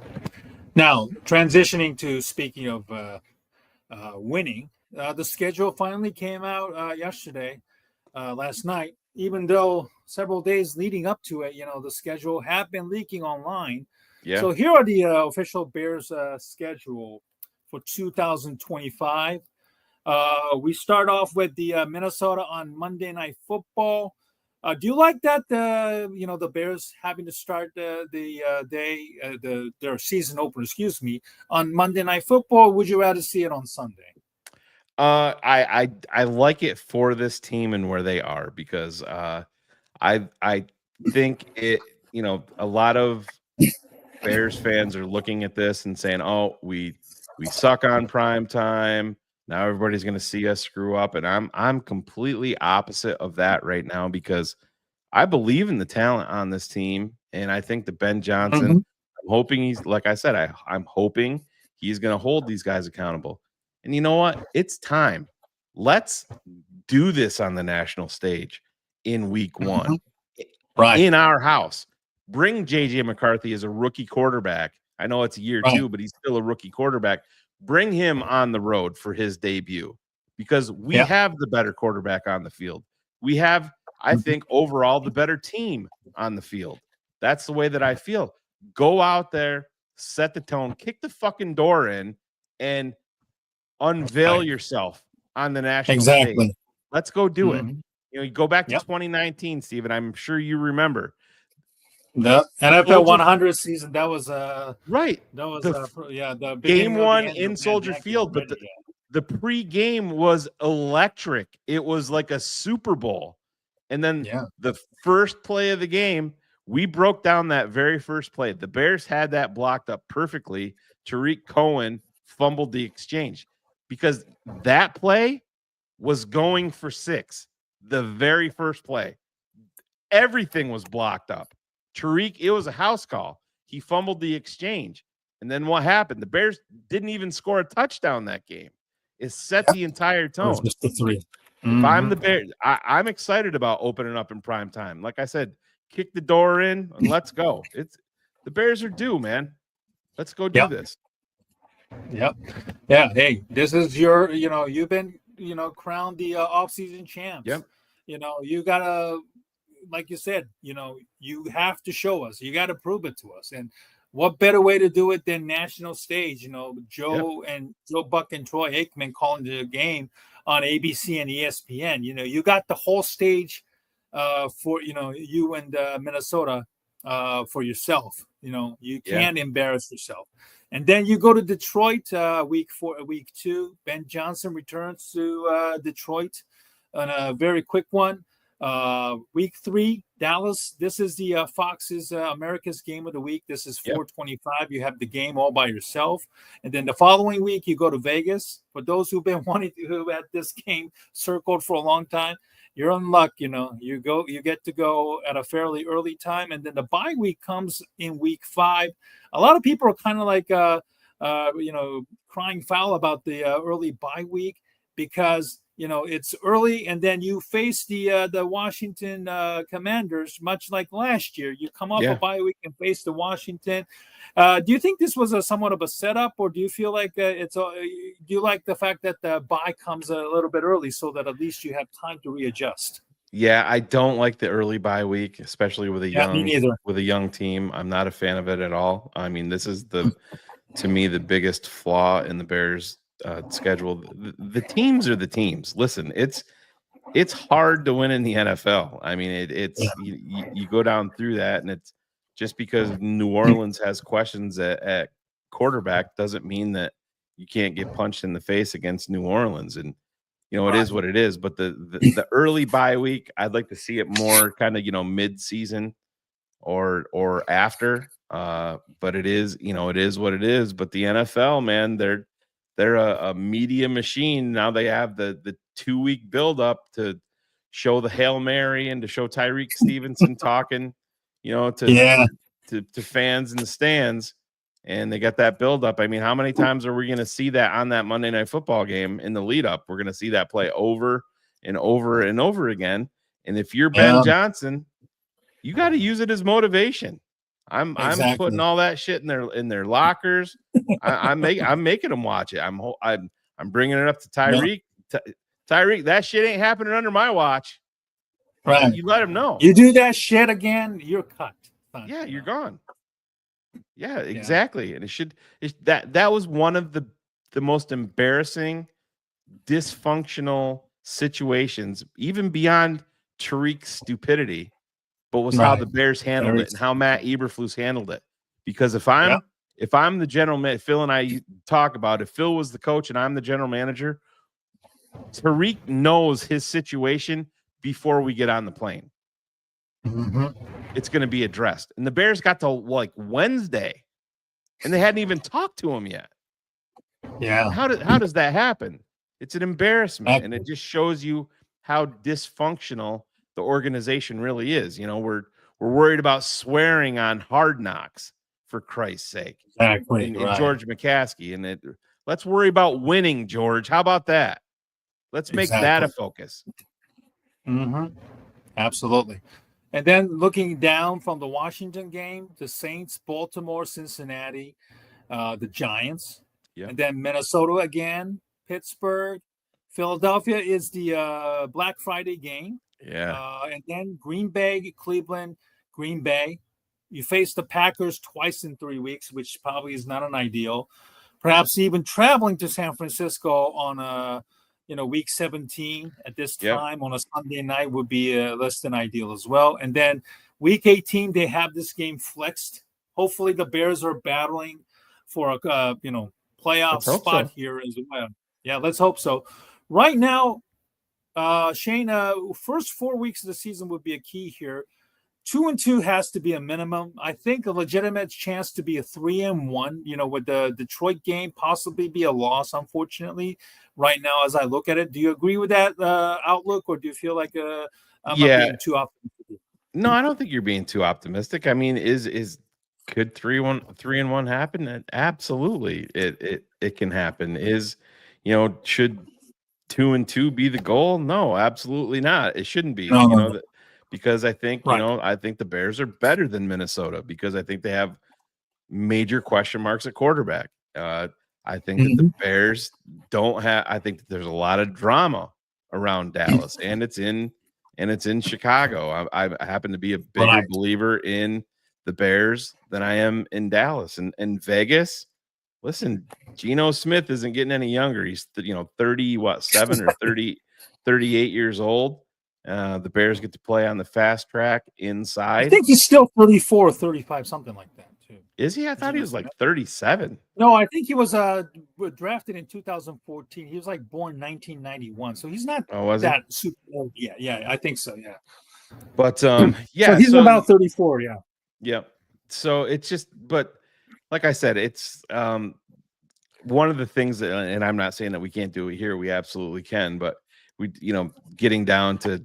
A: Now, transitioning to speaking of winning, the schedule finally came out yesterday, last night, even though several days leading up to it, the schedule had been leaking online.
B: Yeah.
A: So here are the official Bears schedule for 2025. We start off with the Minnesota on Monday Night Football. Do you like that? The Bears having to start their season opener, on Monday Night Football. Would you rather see it on Sunday?
B: I like it for this team and where they are because I think it. A lot of Bears fans are looking at this and saying, "Oh, we suck on prime time. Now everybody's going to see us screw up," and I'm completely opposite of that right now because I believe in the talent on this team, and I think that Ben Johnson. I'm hoping he's like I said. I'm hoping he's going to hold these guys accountable. And you know what? It's time. Let's do this on the national stage in week 1,
A: right?
B: In our house. Bring JJ McCarthy as a rookie quarterback. I know it's a year 2, but he's still a rookie quarterback. Bring him on the road for his debut because we have the better quarterback on the field. We have, I think, overall the better team on the field. That's the way that I feel. Go out there, set the tone, kick the fucking door in, and unveil yourself on the national stage. Let's go do it. You go back to 2019, Steven. I'm sure you remember.
A: The NFL 100 season, that was
B: right.
A: That was
B: the game 1 in Soldier Field, but the pre-game was electric. It was like a Super Bowl. And then the first play of the game, we broke down that very first play. The Bears had that blocked up perfectly. Tariq Cohen fumbled the exchange because that play was going for 6. The very first play. Everything was blocked up. Tariq, it was a house call. He fumbled the exchange. And then what happened? The Bears didn't even score a touchdown that game. It set the entire tone. It was
A: just the 3.
B: If I'm the Bears, I'm excited about opening up in prime time. Like I said, kick the door in and let's go. The Bears are due, man. Let's go do this.
A: Yep. Yeah. Hey, this is your, you've been, crowned the off-season champs.
B: Yep.
A: You gotta, like you said, you have to show us. You got to prove it to us. And what better way to do it than national stage? Joe Buck and Troy Aikman calling the game on ABC and ESPN. You got the whole stage for you and Minnesota for yourself. You can't embarrass yourself. And then you go to Detroit week 2. Ben Johnson returns to Detroit on a very quick one. Week 3, Dallas. This is the Fox's America's Game of the Week. This is 4:25. You have the game all by yourself, and then the following week you go to Vegas. For those who've been who had this game circled for a long time, you're in luck. You get to go at a fairly early time, and then the bye week comes in week 5. A lot of people are kind of like crying foul about the early bye week because it's early, and then you face the Washington Commanders, much like last year. You come off a bye week and face the Washington. Do you think this was somewhat of a setup, or do you feel like do you like the fact that the bye comes a little bit early so that at least you have time to readjust?
B: Yeah, I don't like the early bye week, especially with a young team. I'm not a fan of it at all. I mean, this is to me the biggest flaw in the Bears schedule. The teams are the teams. Listen, it's hard to win in the NFL. I mean, you go down through that, and it's just because New Orleans has questions at quarterback doesn't mean that you can't get punched in the face against New Orleans. And it is what it is. But the early bye week, I'd like to see it more kind of mid-season or after. But it is it is what it is. But the NFL, man, they're a media machine. Now they have the 2-week build up to show the Hail Mary and to show Tyreek Stevenson talking, to fans in the stands, and they got that build up. I mean, how many times are we going to see that on that Monday Night Football game in the lead up? We're going to see that play over and over and over again. And if you're Ben Johnson, you got to use it as motivation. I'm putting all that shit in their lockers. I'm making them watch it. I'm bringing it up to Tyreek. Tyreek, that shit ain't happening under my watch.
A: Right.
B: You let him know.
A: You do that shit again, you're cut.
B: Yeah, you're gone. Yeah, exactly. And that was one of the most embarrassing, dysfunctional situations, even beyond Tariq's stupidity, but was how the Bears handled it and how Matt Eberflus handled it. Because if I'm the general manager, Phil and I talk about, if Phil was the coach and I'm the general manager, Tariq knows his situation before we get on the plane. It's going to be addressed. And the Bears got to like Wednesday and they hadn't even talked to him yet.
A: Yeah.
B: How does that happen? It's an embarrassment. And it just shows you how dysfunctional the organization really is. We're worried about swearing on Hard Knocks, for Christ's sake.
A: Exactly.
B: And George McCaskey. And let's worry about winning, George. How about that? Let's make that a focus.
A: Absolutely. And then looking down from the Washington game, the Saints, Baltimore, Cincinnati, the Giants, and then Minnesota again, Pittsburgh, Philadelphia is the Black Friday game.
B: Yeah.
A: And then Green Bay, Cleveland, Green Bay. You face the Packers twice in 3 weeks, which probably is not an ideal. Perhaps even traveling to San Francisco on week 17 at this time on a Sunday night would be less than ideal as well. And then week 18, they have this game flexed. Hopefully the Bears are battling for a playoff spot here as well. Yeah, let's hope so. Right now, Shayne, first 4 weeks of the season would be a key here. 2-2 has to be a minimum. I think a legitimate chance to be a 3-1, with the Detroit game possibly be a loss, unfortunately, right now as I look at it. Do you agree with that outlook, or do you feel like I'm being too optimistic?
B: No, I don't think you're being too optimistic. I mean, could 3-1 happen? Absolutely. It can happen. Should 2-2 be the goal? No, absolutely not. It shouldn't be. No. Because I think, I think the Bears are better than Minnesota because I think they have major question marks at quarterback. I think that the Bears don't have, I think that there's a lot of drama around Dallas and it's in Chicago. I happen to be a bigger believer in the Bears than I am in Dallas and Vegas. Listen, Geno Smith isn't getting any younger. He's 37 or 38 years old. The Bears get to play on the fast track inside.
A: I think he's still 34 or 35, something like that, too.
B: Is he? I thought he was like 37.
A: No, I think he was drafted in 2014. He was like born 1991, so he's not that super old. Yeah, I think so. Yeah,
B: but
A: so he's about 34. Yeah,
B: yeah. So it's just, but like I said, it's one of the things that, and I'm not saying that we can't do it here. We absolutely can, but we, getting down to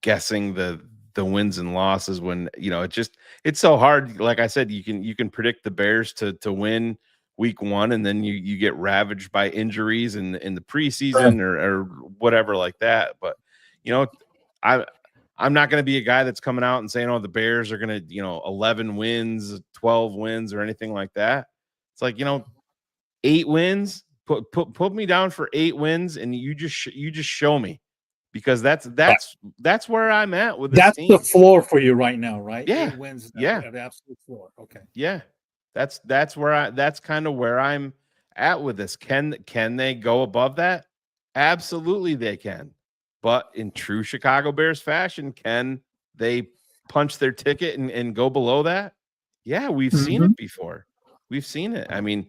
B: guessing the wins and losses when, it's so hard. Like I said, you can predict the Bears to win week 1, and then you get ravaged by injuries in the preseason or whatever like that. But, I'm not going to be a guy that's coming out and saying, the Bears are going to, 11 wins, 12 wins or anything like that. It's like, 8 wins. Put me down for 8 wins, and you just show me, because that's where I'm at with this
A: that's
B: team.
A: The floor for you right now, right?
B: Yeah,
A: 8 wins.
B: The
A: absolute floor. Okay.
B: Yeah, that's kind of where I'm at with this. Can they go above that? Absolutely, they can. But in true Chicago Bears fashion, can they punch their ticket and go below that? Yeah, we've seen it before. We've seen it. I mean,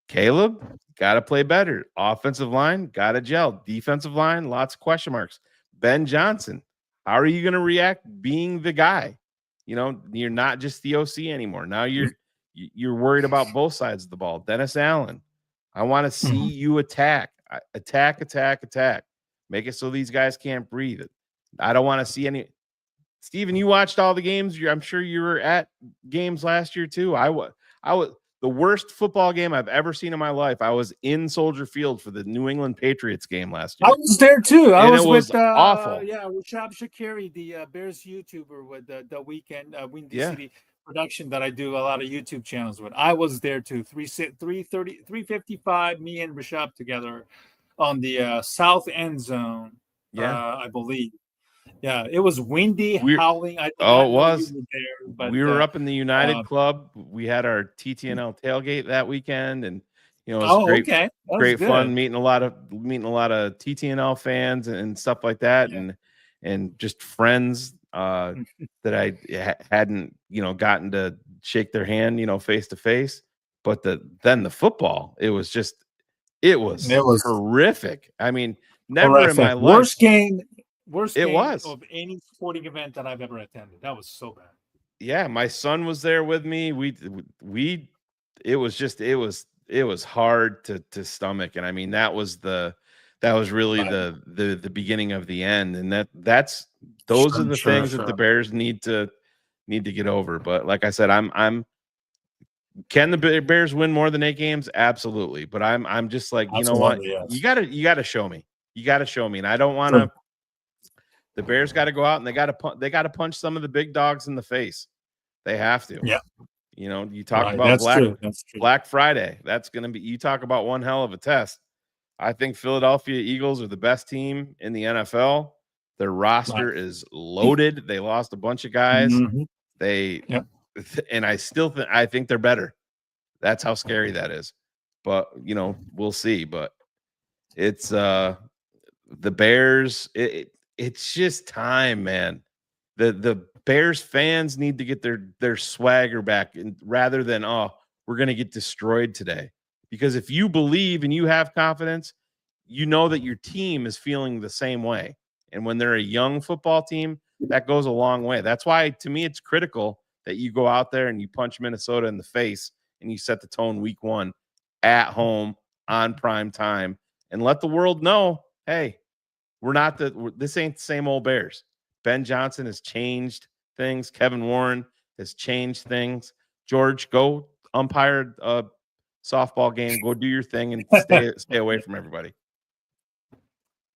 B: Caleb got to play better. Offensive line got to gel. Defensive line, lots of question marks. Ben Johnson, how are you going to react being the guy? You're not just the OC anymore. Now you're worried about both sides of the ball. Dennis Allen, I want to see you attack. Make it so these guys can't breathe. I don't want to see any. Steven, you watched all the games. I'm sure you were at games last year too. I was the worst football game I've ever seen in my life. I was in Soldier Field for the New England Patriots game last year.
A: I was there too. I was with
B: awful.
A: with Chub Shakiri, the Bears YouTuber with the weekend Windy
B: Yeah.
A: City production that I do a lot of YouTube channels with. I was there too. 355. Me and Rashab together on the south end zone.
B: Yeah,
A: I believe. Yeah, it was windy, howling. I did
B: Oh,
A: not
B: it
A: know
B: was.
A: you were there, but
B: We were up in the United Club. We had our TTNL tailgate that weekend, and you know, it was great.
A: Okay, that
B: great
A: was
B: fun
A: good.
B: meeting a lot of TTNL fans and stuff like that,
A: Yeah.
B: and just friends that I hadn't gotten to shake their hand face to face. But then the football, it was horrific. I mean, never
A: horrific.
B: in my life.
A: Worst game of any sporting event that I've ever attended. That was so bad.
B: Yeah, my son was there with me. It was hard to stomach, and I mean that was really the beginning of the end, and those are the things that the Bears need to get over. But like I said, can the Bears win more than 8 games? Absolutely, but I'm just like, you know what,
A: yes.
B: you gotta show me, and I don't want to. The Bears got to go out and they got to punch some of the big dogs in the face. They have to.
A: Yeah.
B: You talk about Black Friday. That's going to be, you talk about one hell of a test. I think Philadelphia Eagles are the best team in the NFL. Their roster is loaded. They lost a bunch of guys. And I think they're better. That's how scary that is. But, we'll see. But it's the Bears. It's just time, man. The Bears fans need to get their swagger back, and rather than we're going to get destroyed today. Because if you believe and you have confidence, you know that your team is feeling the same way. And when they're a young football team, that goes a long way. That's why, to me, it's critical that you go out there and you punch Minnesota in the face and you set the tone week 1 at home on prime time and let the world know, hey, this ain't the same old Bears. Ben Johnson has changed things. Kevin Warren has changed things. George, go umpire a softball game. Go do your thing and stay away from everybody.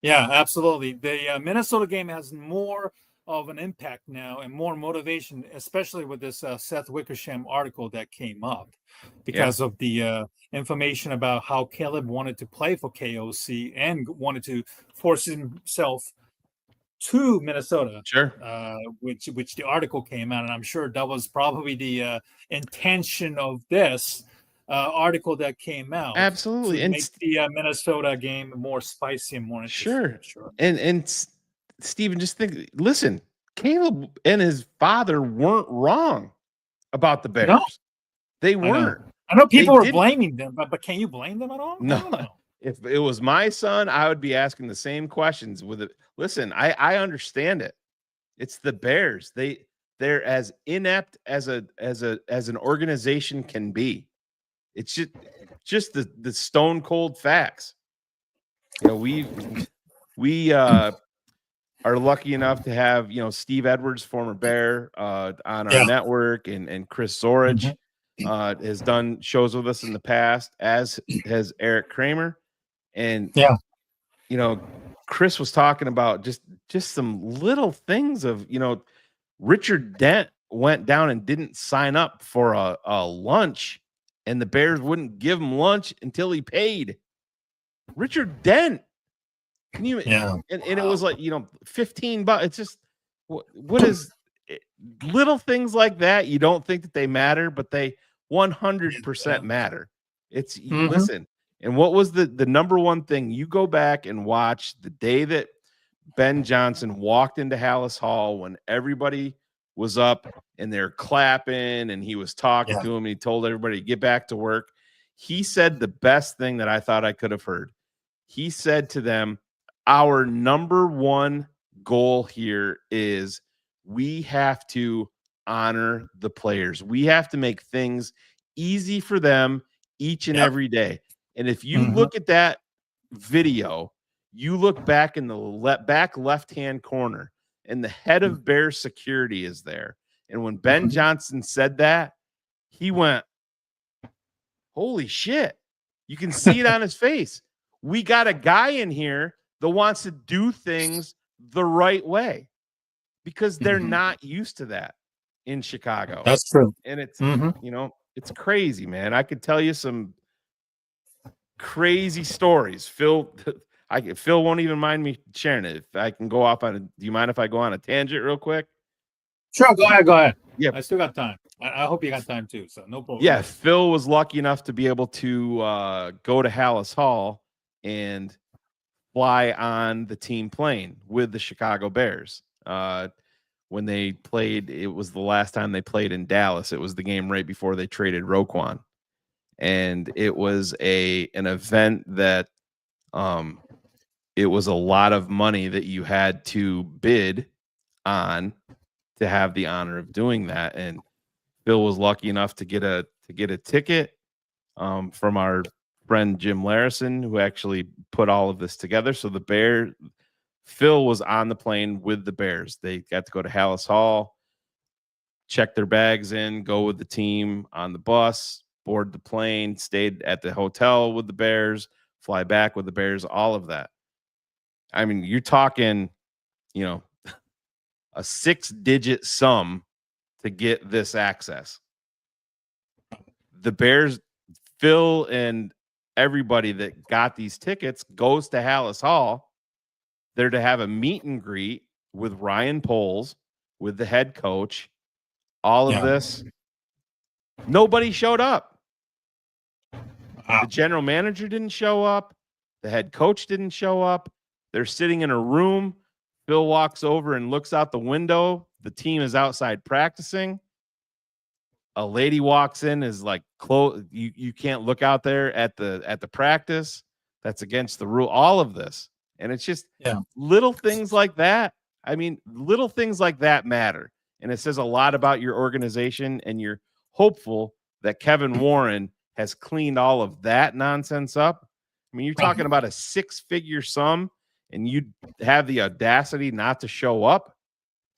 A: Yeah, absolutely. The Minnesota game has more of an impact now and more motivation, especially with this Seth Wickersham article that came up because of the information about how Caleb wanted to play for KOC and wanted to force himself to Minnesota.
B: Sure.
A: Which the article came out, and I'm sure that was probably the intention of this article that came out.
B: Absolutely.
A: To make the Minnesota game more spicy and more interesting.
B: Sure. And Steven, just listen, Caleb and his father weren't wrong about the Bears.
A: No,
B: they weren't.
A: I know people were blaming them, but can you blame them at all?
B: No. If it was my son, I would be asking the same questions with it. Listen, I understand it. It's the Bears. They're as inept as an organization can be. It's just the stone cold facts. We are lucky enough to have Steve Edwards, former Bear, on our network, and Chris Zorich has done shows with us in the past, as has Eric Kramer. And Chris was talking about just some little things of Richard Dent went down and didn't sign up for a lunch, and the Bears wouldn't give him lunch until he paid. Richard Dent. Can you?
A: Yeah.
B: And it was like $15. It's just what is little things like that. You don't think that they matter, but they 100% matter. It's listen. And what was the number one thing? You go back and watch the day that Ben Johnson walked into Hallis Hall when everybody was up and they're clapping and he was talking to him and he told everybody to get back to work. He said the best thing that I thought I could have heard. He said to them, our number one goal here is we have to honor the players. We have to make things easy for them each and every day. And if you look at that video, you look back in the back left-hand corner, and the head of Bears security is there. And when Ben Johnson said that, he went, holy shit. You can see it on his face. We got a guy in here that wants to do things the right way because they're not used to that in Chicago.
A: That's true.
B: And it's, you know, it's crazy, man. I could tell you some crazy stories. Phil won't even mind me sharing it. If I can go off on do you mind if I go on a tangent real quick?
A: Sure, go ahead.
B: Yeah.
A: I still got time. I hope you got time too, so no problem.
B: Yeah, Phil was lucky enough to be able to go to Hallis Hall and fly on the team plane with the Chicago Bears. When they played, it was the last time they played in Dallas. It was the game right before they traded Roquan. And it was an event that it was a lot of money that you had to bid on to have the honor of doing that. And Phil was lucky enough to get a ticket from our friend Jim Larison, who actually put all of this together. So Phil was on the plane with the Bears. They got to go to Hallis Hall, check their bags in, go with the team on the bus, board the plane, stayed at the hotel with the Bears, fly back with the Bears, all of that. I mean, you're talking, you know, a 6-digit sum to get this access. The Bears, Phil and everybody that got these tickets goes to Hallis Hall. They're to have a meet and greet with Ryan Poles, with the head coach, all of this. Nobody showed up. The general manager didn't show up. The head coach didn't show up. They're sitting in a room. Phil walks over and looks out the window. The team is outside practicing. A lady walks in, is like, you can't look out there at the practice. That's against the rule. All of this. And it's just little things like that. I mean, little things like that matter. And it says a lot about your organization, and you're hopeful that Kevin Warren has cleaned all of that nonsense up. I mean, you're talking about a 6-figure sum, and you have the audacity not to show up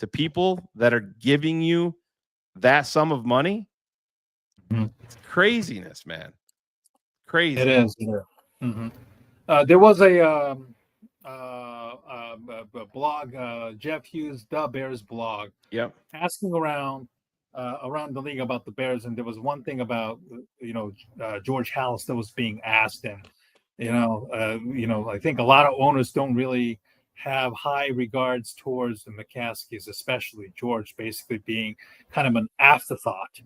B: to people that are giving you that sum of money. It's craziness, man. Crazy.
A: It is. There was a blog, Jeff Hughes, the Bears blog, asking around the league about the Bears, and there was one thing about George Halas that was being asked, and I think a lot of owners don't really have high regards towards the McCaskies, especially George, basically being kind of an afterthought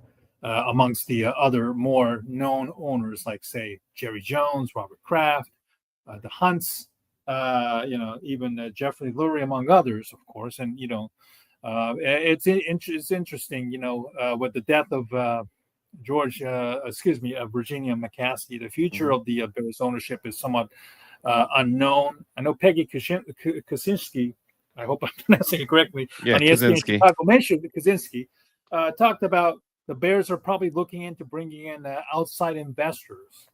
A: amongst the other more known owners, like say Jerry Jones, Robert Kraft, the Hunts, even Jeffrey Lurie, among others, of course. And it's interesting, with the death of Virginia McCaskey, the future of the Bears ownership is somewhat unknown. I know Peggy Kusinski, I hope I'm pronouncing it correctly, on ESPN Chicago mentioned Kusinski, talked about the Bears are probably looking into bringing in outside investors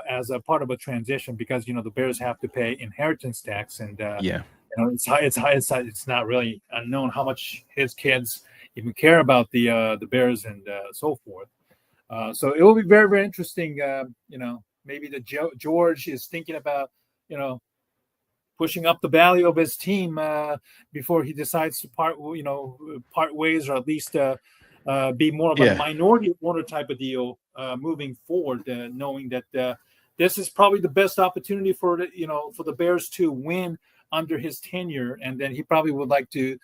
A: as a part of a transition, because the Bears have to pay inheritance tax, and it's not really unknown how much his kids even care about the Bears and so forth. So it will be very, very interesting. Maybe George is thinking about pushing up the value of his team before he decides to part ways, or at least be more of a minority owner type of deal moving forward, knowing that this is probably the best opportunity for the Bears to win under his tenure, and then he probably would like to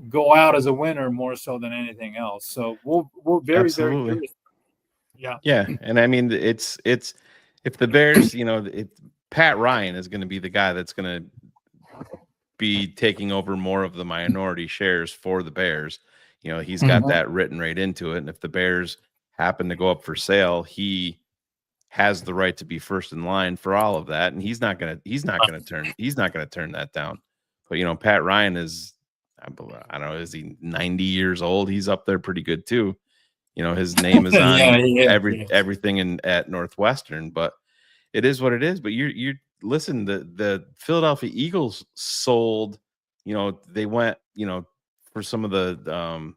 A: go out as a winner more so than anything else. So we're very, very curious.
B: Yeah. And I mean, it's if the Bears, Pat Ryan is going to be the guy that's going to be taking over more of the minority shares for the Bears. He's got that written right into it. And if the Bears happen to go up for sale, he has the right to be first in line for all of that. And he's not going to turn that down. But, Pat Ryan is, I don't know, is he 90 years old? He's up there pretty good too. His name is on everything at Northwestern, but it is what it is. But you listen, the Philadelphia Eagles sold they went, for some of the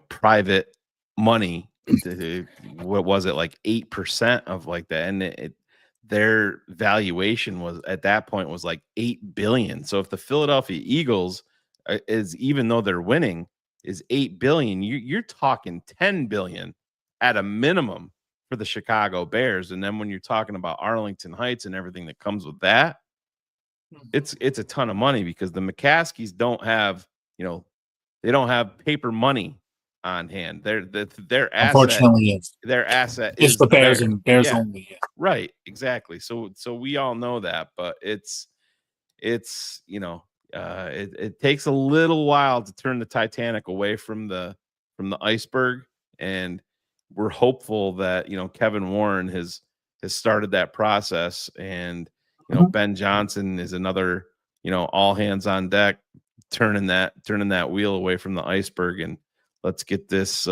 B: private money to, what was it, like 8% of like that, and their valuation was at that point was like 8 billion. So if the Philadelphia Eagles is, even though they're winning, is 8 billion, you're talking 10 billion at a minimum for the Chicago Bears. And then when you're talking about Arlington Heights and everything that comes with that, it's a ton of money, because the McCaskies don't have, they don't have paper money on hand. Their asset,
A: unfortunately,
B: their asset
A: is
B: is
A: the Bears
B: Bears.
A: and Bears only. Yeah.
B: Right, exactly. So we all know that, but it's it takes a little while to turn the Titanic away from the iceberg, and we're hopeful that Kevin Warren has started that process, and Ben Johnson is another all hands on deck, turning that wheel away from the iceberg, and let's get this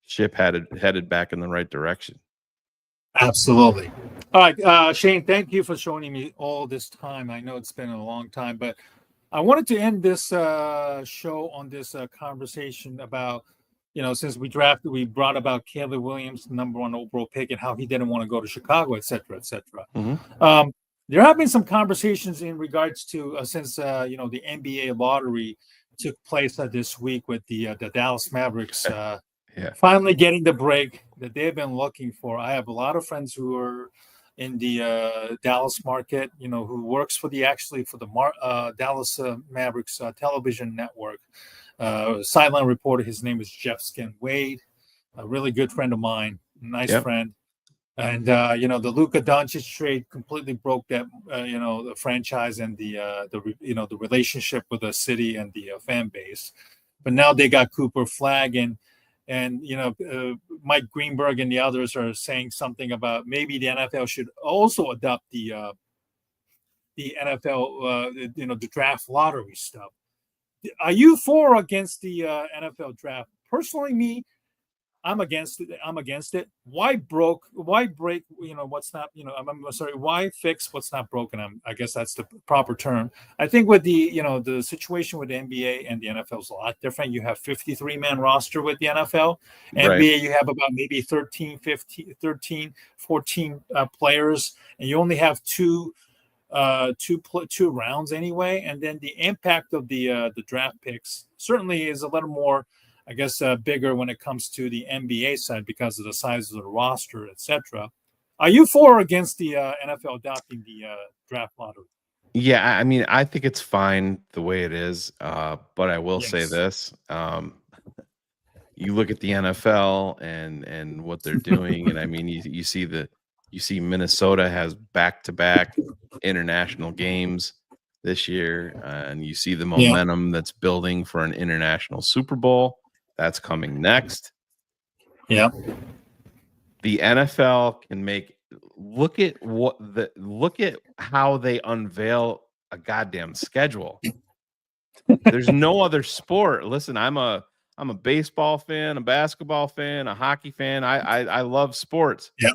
B: ship headed back in the right direction.
A: Absolutely. All right, Shayne, thank you for joining me all this time. I know it's been a long time, but I wanted to end this show on this conversation about, since we brought about Caleb Williams, #1 overall pick, and how he didn't want to go to Chicago, et cetera, et cetera. There have been some conversations in regards to, since, the NBA lottery took place this week with the Dallas Mavericks finally getting the break that they've been looking for. I have a lot of friends who are in the Dallas market, who works for the Dallas Mavericks television network. Sideline reporter, his name is Jeff Skin Wade, a really good friend of mine, nice friend. And the Luka Doncic trade completely broke that the franchise and the relationship with the city and the fan base. But now they got Cooper Flagg, and Mike Greenberg and the others are saying something about maybe the NFL should also adopt the NFL the draft lottery stuff. Are you for or against the NFL draft? Personally, I'm against it. Why break? What's not? I'm sorry. Why fix what's not broken? I guess that's the proper term. I think with the situation with the NBA and the NFL is a lot different. You have 53-man roster with the NFL. NBA, you have about maybe 13, 14 players, and you only have two rounds anyway. And then the impact of the draft picks certainly is a little more, I guess, bigger when it comes to the NBA side because of the size of the roster, etc. Are you for or against the NFL adopting the draft lottery?
B: Yeah, I mean, I think it's fine the way it is, but I will say this: you look at the NFL and what they're doing, and I mean, you see Minnesota has back-to-back international games this year, and you see the momentum that's building for an international Super Bowl. That's coming next.
A: Yeah.
B: The NFL can look at how they unveil a goddamn schedule. There's no other sport. Listen, I'm a baseball fan, a basketball fan, a hockey fan. I love sports.
A: Yeah.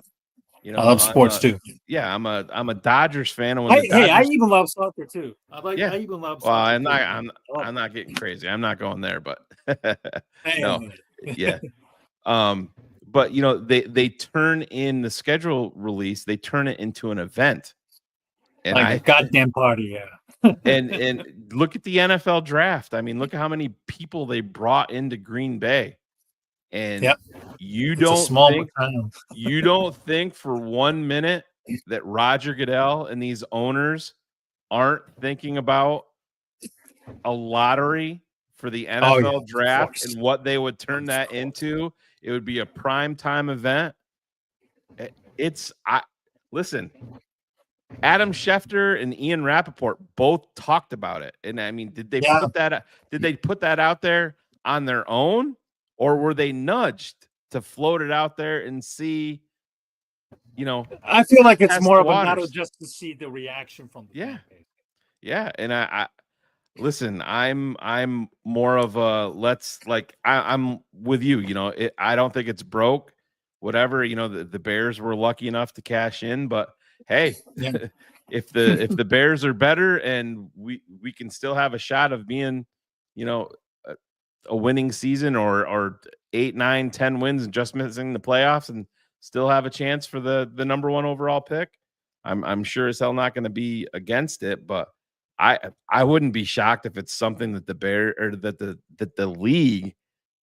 A: I love sports too.
B: Yeah, I'm a Dodgers fan. And
A: I even love soccer too. I even love soccer.
B: Well, I'm not getting crazy. I'm not going there, but no. Yeah. But they turn in the schedule release, they turn it into an event. And
A: like a goddamn party, yeah.
B: and look at the NFL draft. I mean, look at how many people they brought into Green Bay. And you don't think for 1 minute that Roger Goodell and these owners aren't thinking about a lottery for the NFL draft and what they would turn that into? It would be a primetime event. Listen, Adam Schefter and Ian Rappaport both talked about it. And I mean, did they put that out there on their own, or were they nudged to float it out there and see,
A: I feel like it's more of a matter just to see the reaction from the fan base.
B: Yeah. And I listen, I'm more of a I'm with you. I don't think it's broke. Whatever, the Bears were lucky enough to cash in, but hey, if the Bears are better and we can still have a shot of being, a winning season or 8, 9, 10 wins and just missing the playoffs and still have a chance for the number 1 overall pick, I'm sure as hell not going to be against it. But I wouldn't be shocked if it's something that the league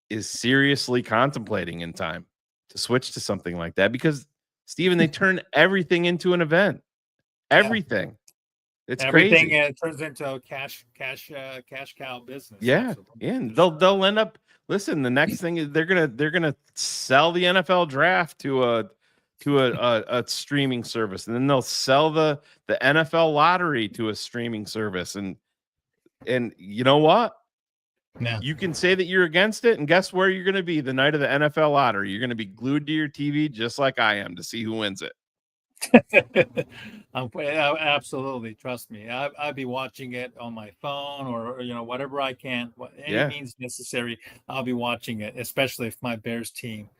B: is seriously contemplating in time to switch to something like that, because Steven, they turn everything into an event. Everything. It's
A: everything
B: crazy.
A: Turns into a cash cow business.
B: Yeah. And they'll end up, listen, the next thing is they're gonna sell the NFL draft to a streaming service, and then they'll sell the NFL lottery to a streaming service. And you know what?
A: Yeah.
B: You can say that you're against it, and guess where you're going to be the night of the NFL lottery? You're going to be glued to your TV just like I am to see who wins it.
A: Absolutely, trust me. I'll be watching it on my phone or whatever I can, any means necessary. I'll be watching it, especially if my Bears team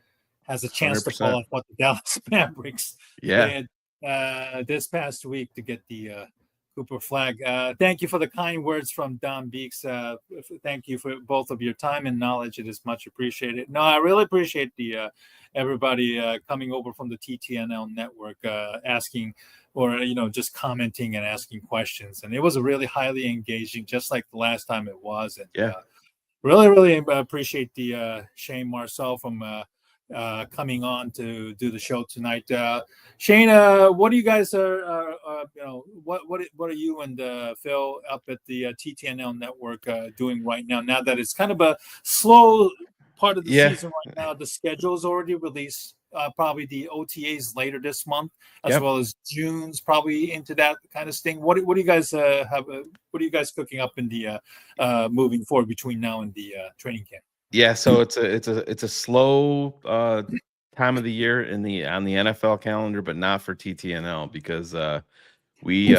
A: has a chance
B: 100%.
A: to pull off what the Dallas Mavericks did this past week to get the Cooper flag. Thank you for the kind words from Don Beeks. Thank you for both of your time and knowledge. It is much appreciated. No, I really appreciate the everybody coming over from the TTNL network, asking or just commenting and asking questions. And it was a really highly engaging, just like the last time it was. And really appreciate the Shayne Marsaw from coming on to do the show tonight. Shayne, what do you guys what are you and Phil up at the TTNL network doing right now? Now that it's kind of a slow part of the season right now, the schedule is already released. Probably the OTAs later this month, as well as June's probably into that kind of thing. What do you guys have? What are you guys cooking up in the moving forward between now and the training camp?
B: Yeah, so it's a slow time of the year on the NFL calendar, but not for TTNL, because we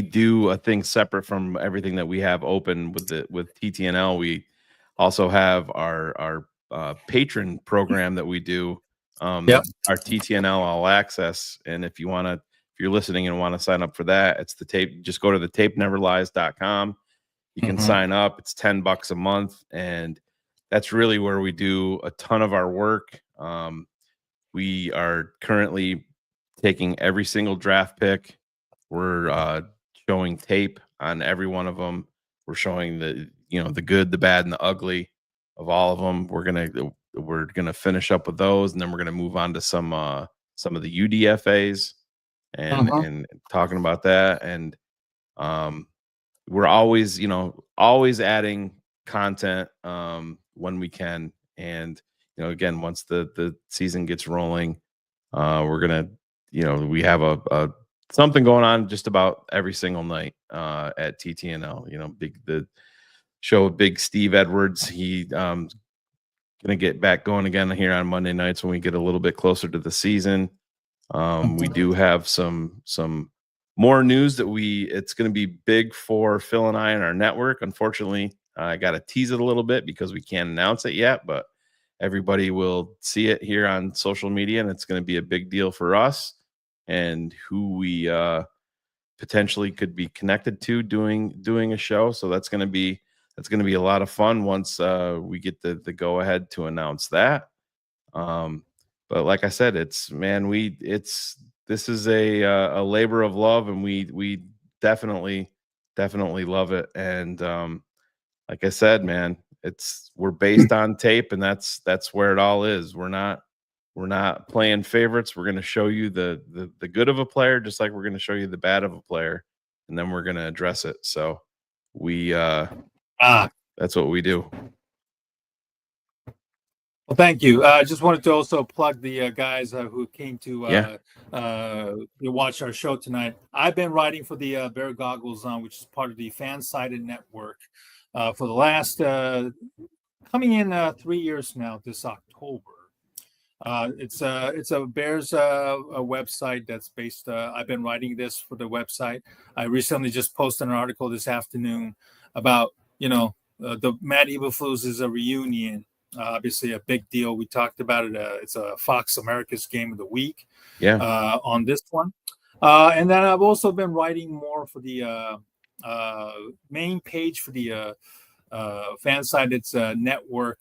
B: do a thing separate from everything that we have open with TTNL. We also have our patron program that we do, our TTNL All Access. And if you're listening and want to sign up for that, it's the tape. Just go to the tapeneverlies.com. You can sign up. It's $10 a month, and that's really where we do a ton of our work. We are currently taking every single draft pick. We're showing tape on every one of them. We're showing the good, the bad, and the ugly of all of them. We're gonna finish up with those, and then we're gonna move on to some of the UDFAs and talking about that. And we're always adding content when we can. And again, once the season gets rolling, we're gonna we have a something going on just about every single night at TTNL. The show with Big Steve Edwards. He gonna get back going again here on Monday nights when we get a little bit closer to the season. We do have some more news that it's going to be big for Phil and I and our network. Unfortunately, I got to tease it a little bit because we can't announce it yet, but everybody will see it here on social media, and it's going to be a big deal for us and who we potentially could be connected to doing a show. So that's going to be a lot of fun once we get the go ahead to announce that. But like I said, this is a labor of love, and we definitely love it. And like I said, man, we're based on tape, and that's where it all is. We're not playing favorites. We're going to show you the good of a player, just like we're going to show you the bad of a player, and then we're going to address it. So that's what we do.
A: Well, thank you. I just wanted to also plug the guys who came to watch our show tonight. I've been writing for the Bear Goggles on, which is part of the Fan-Sided Network, for the last coming in 3 years now. This October, it's a Bears a website that's based. I've been writing this for the website. I recently just posted an article this afternoon about the Mad Eberflus is a reunion. Obviously a big deal. We talked about it. It's a Fox America's Game of the Week on this one. And then I've also been writing more for the main page for the fan side. It's a network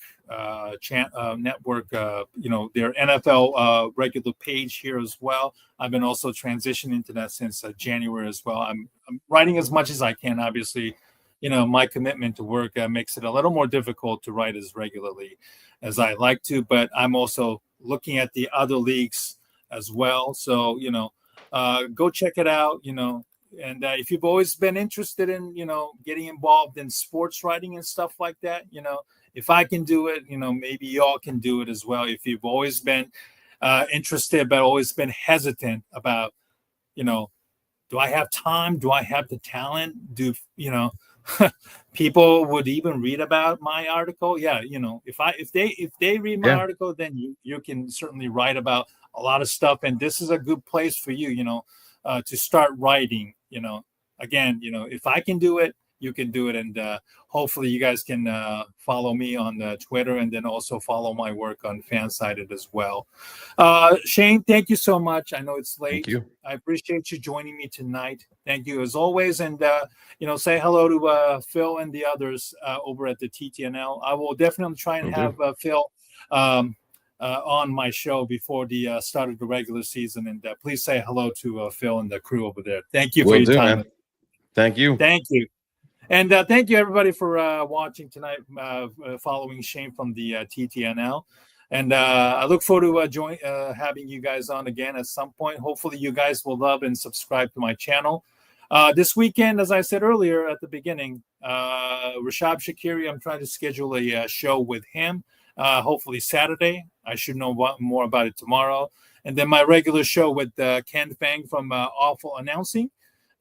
A: network, their NFL regular page here as well. I've been also transitioning into that since January as well. I'm writing as much as I can. Obviously, my commitment to work makes it a little more difficult to write as regularly as I like to, but I'm also looking at the other leagues as well. So, go check it out, and if you've always been interested in, getting involved in sports writing and stuff like that, if I can do it, maybe y'all can do it as well. If you've always been interested, but always been hesitant about, do I have time? Do I have the talent? People would even read about my article? Yeah, if they read my article, then you can certainly write about a lot of stuff. And this is a good place for you, to start writing. Again, if I can do it, you can do it. And hopefully you guys can follow me on Twitter, and then also follow my work on Fansided as well. Shayne, thank you so much. I know it's late.
B: Thank you.
A: I appreciate you joining me tonight. Thank you as always. And, say hello to Phil and the others over at the TTNL. I will definitely try and have Phil on my show before the start of the regular season. And please say hello to Phil and the crew over there. Thank you for your time. Man.
B: Thank you.
A: Thank you. And thank you, everybody, for watching tonight, following Shayne from the TTNL. And I look forward to having you guys on again at some point. Hopefully, you guys will love and subscribe to my channel. This weekend, as I said earlier at the beginning, Rashad Shakiri, I'm trying to schedule a show with him, hopefully Saturday. I should know more about it tomorrow. And then my regular show with Ken Fang from Awful Announcing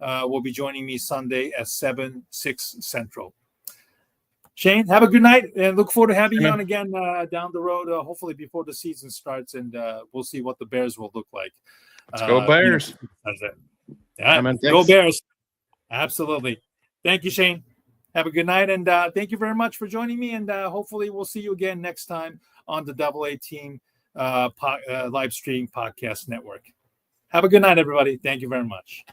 A: will be joining me Sunday at 6 Central. Shayne, have a good night, and look forward to having you on again down the road, hopefully before the season starts, and we'll see what the Bears will look like.
B: Let's go Bears.
A: Go Bears. Absolutely. Thank you, Shayne. Have a good night, and thank you very much for joining me, and hopefully we'll see you again next time on the AA Team Livestream Podcast Network. Have a good night, everybody. Thank you very much.